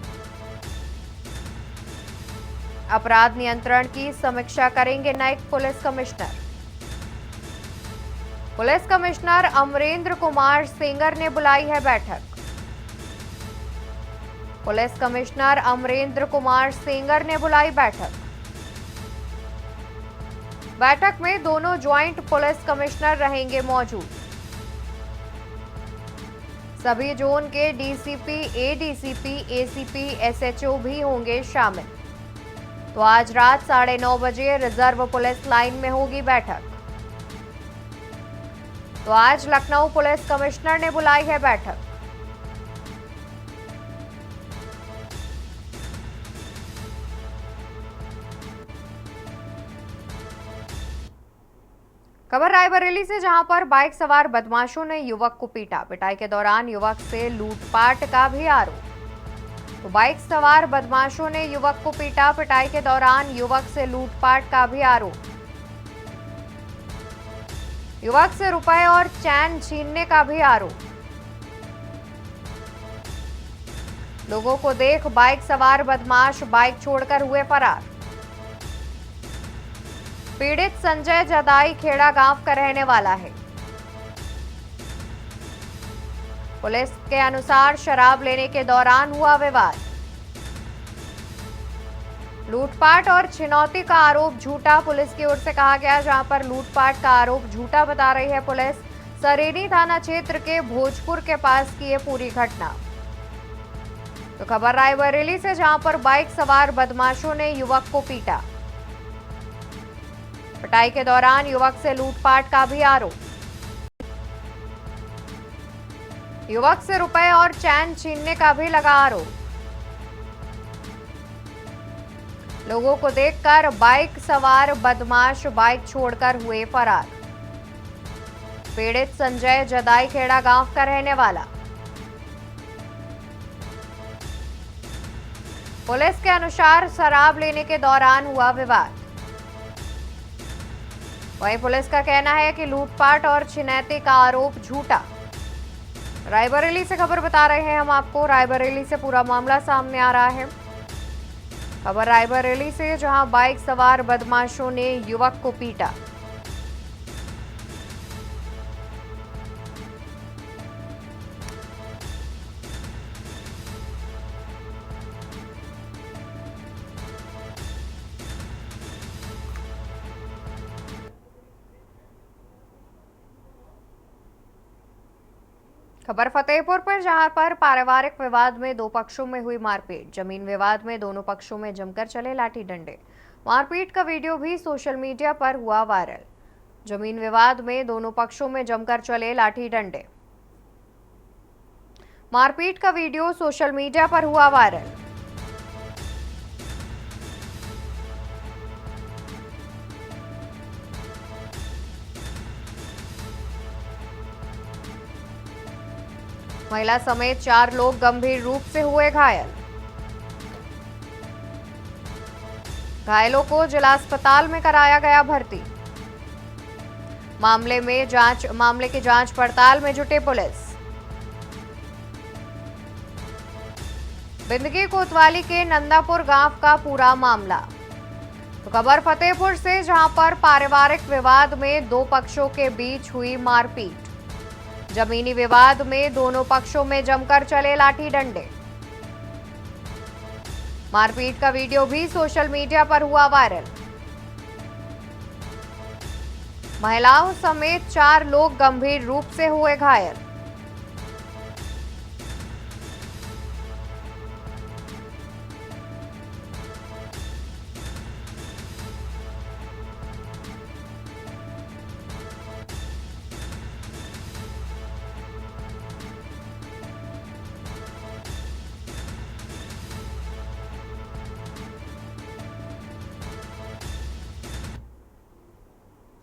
अपराध नियंत्रण की समीक्षा करेंगे नायब police commissioner. Police commissioner Amrendra Kumar Sengar ने बुलाई है बैठक। पुलिस कमिश्नर अमरेंद्र कुमार सेंगर ने बुलाई बैठक। बैठक में दोनों ज्वाइंट पुलिस कमिश्नर रहेंगे मौजूद। सभी जोन के डीसीपी एडीसीपी एसीपी एसएचओ भी होंगे शामिल। तो आज रात 9:30 बजे रिजर्व पुलिस लाइन में होगी बैठक। तो आज लखनऊ पुलिस कमिश्नर ने बुलाई है बैठक। खबर रायबरेली से, जहां पर बाइक सवार बदमाशों ने युवक को पीटा। पिटाई के दौरान युवक से लूटपाट का भी आरोप। तो बाइक सवार बदमाशों ने युवक को पीटा। पिटाई के दौरान युवक से लूटपाट का भी आरोप। युवक से रुपए और चैन छीनने का भी आरोप। लोगों को देख बाइक सवार बदमाश बाइक छोड़कर हुए फरार। पीड़ित संजय जदाई खेड़ा गांव का रहने वाला है। पुलिस के अनुसार शराब लेने के दौरान हुआ विवाद। लूटपाट और छिनौती का आरोप झूठा पुलिस की ओर से कहा गया, जहां पर लूटपाट का आरोप झूठा बता रही है पुलिस। सरेनी थाना क्षेत्र के भोजपुर के पास की ये पूरी घटना। तो खबर रायबरेली से, जहां पर बाइक सवार बदमाशों ने युवक को पीटा। पिटाई के दौरान युवक से लूटपाट का भी आरोप। युवक से रुपए और चैन छीनने का भी लगा आरोप। लोगों को देखकर बाइक सवार बदमाश बाइक छोड़कर हुए फरार। पीड़ित संजय जदाई खेड़ा गांव का रहने वाला। पुलिस के अनुसार शराब लेने के दौरान हुआ विवाद। वहीं पुलिस का कहना है कि लूटपाट और छिनैती का आरोप झूठा। रायबरेली से खबर बता रहे हैं हम आपको। रायबरेली से पूरा मामला सामने आ रहा है। खबर रायबरेली से, जहां बाइक सवार बदमाशों ने युवक को पीटा। खबर फतेहपुर पर, जहां पर पारिवारिक विवाद में दो पक्षों में हुई मारपीट। जमीन विवाद में दोनों पक्षों में जमकर चले लाठी डंडे। मारपीट का वीडियो भी सोशल मीडिया पर हुआ वायरल। जमीन विवाद में दोनों पक्षों में जमकर चले लाठी डंडे। मारपीट का वीडियो सोशल मीडिया पर हुआ वायरल। महिला समेत 4 लोग गंभीर रूप से हुए घायल। घायलों को जिला अस्पताल में कराया गया भर्ती। मामले की जांच पड़ताल में जुटे पुलिस। बिंदगी कोतवाली के नंदापुर गांव का पूरा मामला। तो खबर फतेहपुर से, जहां पर पारिवारिक विवाद में दो पक्षों के बीच हुई मारपीट। जमीनी विवाद में दोनों पक्षों में जमकर चले लाठी डंडे। मारपीट का वीडियो भी सोशल मीडिया पर हुआ वायरल। महिलाओं समेत 4 लोग गंभीर रूप से हुए घायल।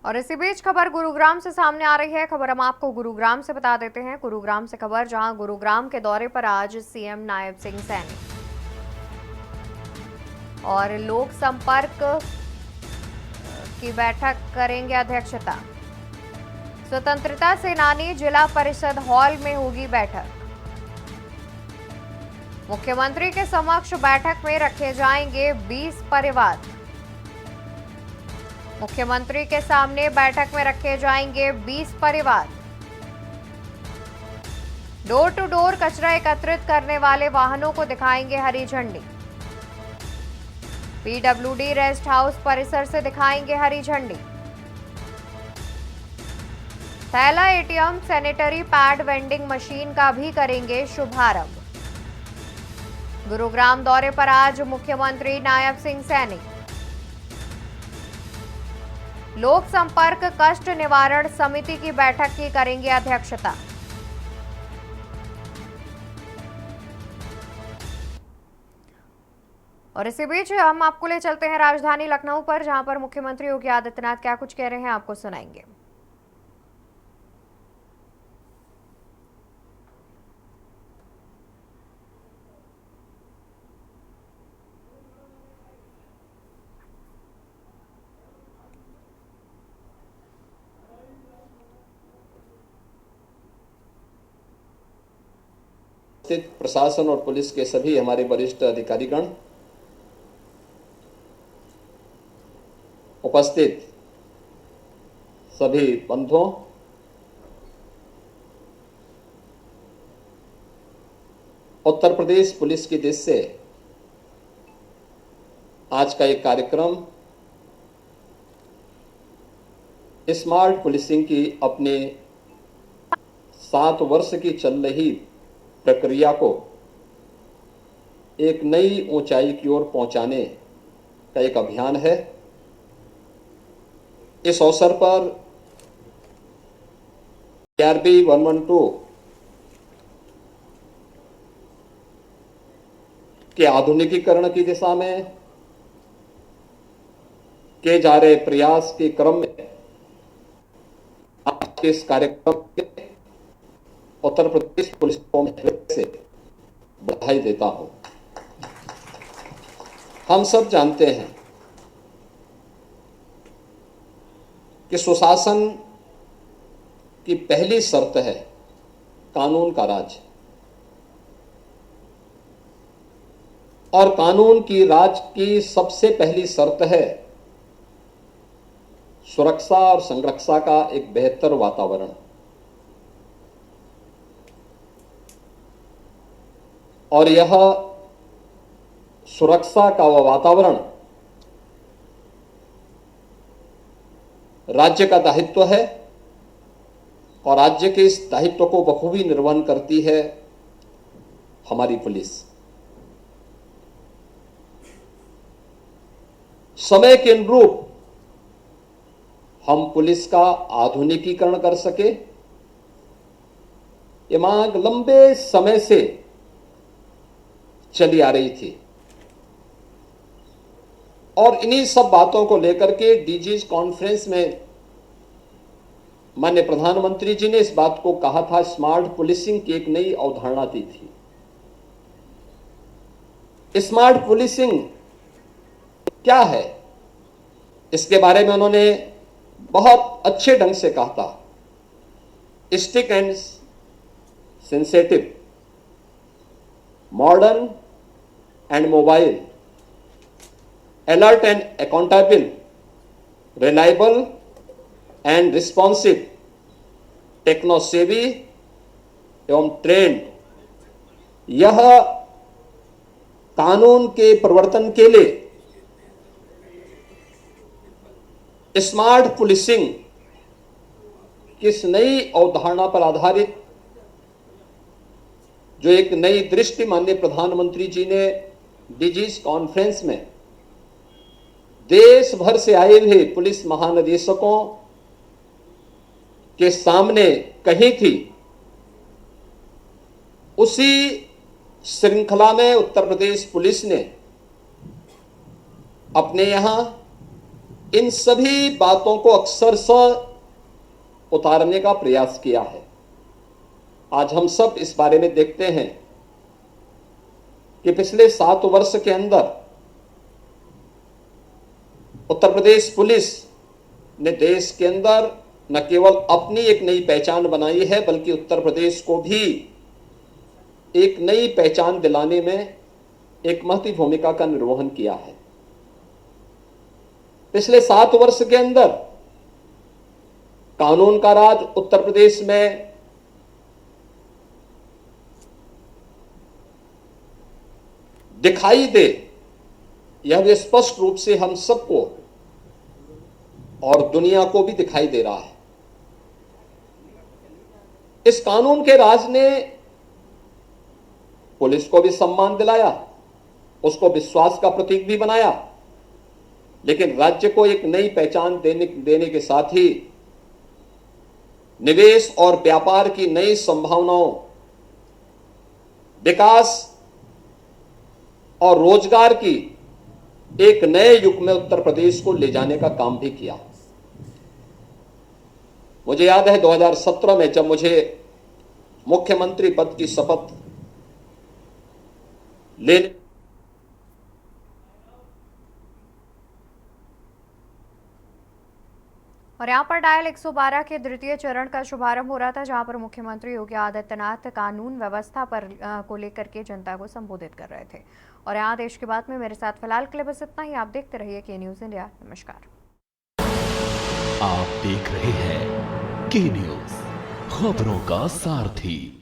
और इसी बीच खबर गुरुग्राम से सामने आ रही है। खबर हम आपको गुरुग्राम से बता देते हैं। गुरुग्राम से खबर, जहां गुरुग्राम के दौरे पर आज सीएम नायब सिंह सैनी और लोक संपर्क की बैठक करेंगे अध्यक्षता। स्वतंत्रता सेनानी जिला परिषद हॉल में होगी बैठक। मुख्यमंत्री के समक्ष बैठक में रखे जाएंगे 20 परिवाद। मुख्यमंत्री के सामने बैठक में रखे जाएंगे 20 परिवार। डोर टू डोर कचरा एकत्रित करने वाले वाहनों को दिखाएंगे हरी झंडी। पीडब्ल्यूडी रेस्ट हाउस परिसर से दिखाएंगे हरी झंडी। थैला ATM, sanitary pad vending machine का भी करेंगे शुभारंभ। गुरुग्राम दौरे पर आज मुख्यमंत्री नायब सिंह सैनी। लोक संपर्क कष्ट निवारण समिति की बैठक की करेंगे अध्यक्षता। और इसी बीच हम आपको ले चलते हैं राजधानी लखनऊ पर, जहां पर मुख्यमंत्री योगी आदित्यनाथ क्या कुछ कह रहे हैं आपको सुनाएंगे। प्रशासन और पुलिस के सभी हमारे वरिष्ठ अधिकारीगण, उपस्थित सभी बंधुओं, उत्तर प्रदेश पुलिस की दिश से आज का एक कार्यक्रम स्मार्ट पुलिसिंग की अपने 7 वर्ष की चल रही प्रक्रिया को एक नई ऊंचाई की ओर पहुंचाने का एक अभियान है। इस अवसर पर PRB 112 के आधुनिकीकरण की दिशा में किए जा रहे प्रयास के क्रम में आज के इस कार्यक्रम के उत्तर प्रदेश पुलिस को से बधाई देता हूं। हम सब जानते हैं कि सुशासन की पहली शर्त है कानून का राज, और कानून की राज की सबसे पहली शर्त है सुरक्षा और संरक्षा का एक बेहतर वातावरण। और यह सुरक्षा का वह वातावरण राज्य का दायित्व है, और राज्य के इस दायित्व को बखूबी निर्वहन करती है हमारी पुलिस। समय के अनुरूप हम पुलिस का आधुनिकीकरण कर सके, ये मांग लंबे समय से चली आ रही थी, और इन्हीं सब बातों को लेकर के डीजीज कॉन्फ्रेंस में माननीय प्रधानमंत्री जी ने इस बात को कहा था, स्मार्ट पुलिसिंग की एक नई अवधारणा दी थी। स्मार्ट पुलिसिंग क्या है, इसके बारे में उन्होंने बहुत अच्छे ढंग से कहा था। Stick and sensitive, modern and mobile, alert and accountable, reliable and responsive, टेक्नो-सेवी एवं ट्रेंड, यह कानून के प्रवर्तन के लिए स्मार्ट पुलिसिंग किस नई अवधारणा पर आधारित जो एक नई दृष्टि माननीय प्रधानमंत्री जी ने डिजीज कॉन्फ्रेंस में देश भर से आए हुए पुलिस महानिदेशकों के सामने कही थी, उसी श्रृंखला में उत्तर प्रदेश पुलिस ने अपने यहां इन सभी बातों को अक्षरशः उतारने का प्रयास किया है। आज हम सब इस बारे में देखते हैं कि पिछले 7 वर्ष के अंदर उत्तर प्रदेश पुलिस ने देश के अंदर न केवल अपनी एक नई पहचान बनाई है, बल्कि उत्तर प्रदेश को भी एक नई पहचान दिलाने में एक महत्वपूर्ण भूमिका का निर्वहन किया है। पिछले 7 वर्ष के अंदर कानून का राज उत्तर प्रदेश में दिखाई दे, यह भी स्पष्ट रूप से हम सबको और दुनिया को भी दिखाई दे रहा है। इस कानून के राज ने पुलिस को भी सम्मान दिलाया, उसको विश्वास का प्रतीक भी बनाया, लेकिन राज्य को एक नई पहचान देने के साथ ही निवेश और व्यापार की नई संभावनाओं, विकास और रोजगार की एक नए युग में उत्तर प्रदेश को ले जाने का काम भी किया। मुझे याद है 2017 में जब मुझे मुख्यमंत्री पद की शपथ लेने और यहाँ पर डायल 112 के द्वितीय चरण का शुभारंभ हो रहा था, जहां पर मुख्यमंत्री योगी आदित्यनाथ कानून व्यवस्था पर को लेकर के जनता को संबोधित कर रहे थे। और यहाँ देश की बात में मेरे साथ फिलहाल के लिए बस इतना ही। आप देखते रहिए के न्यूज़ इंडिया। नमस्कार। आप देख रहे हैं के न्यूज़, खबरों का सारथी।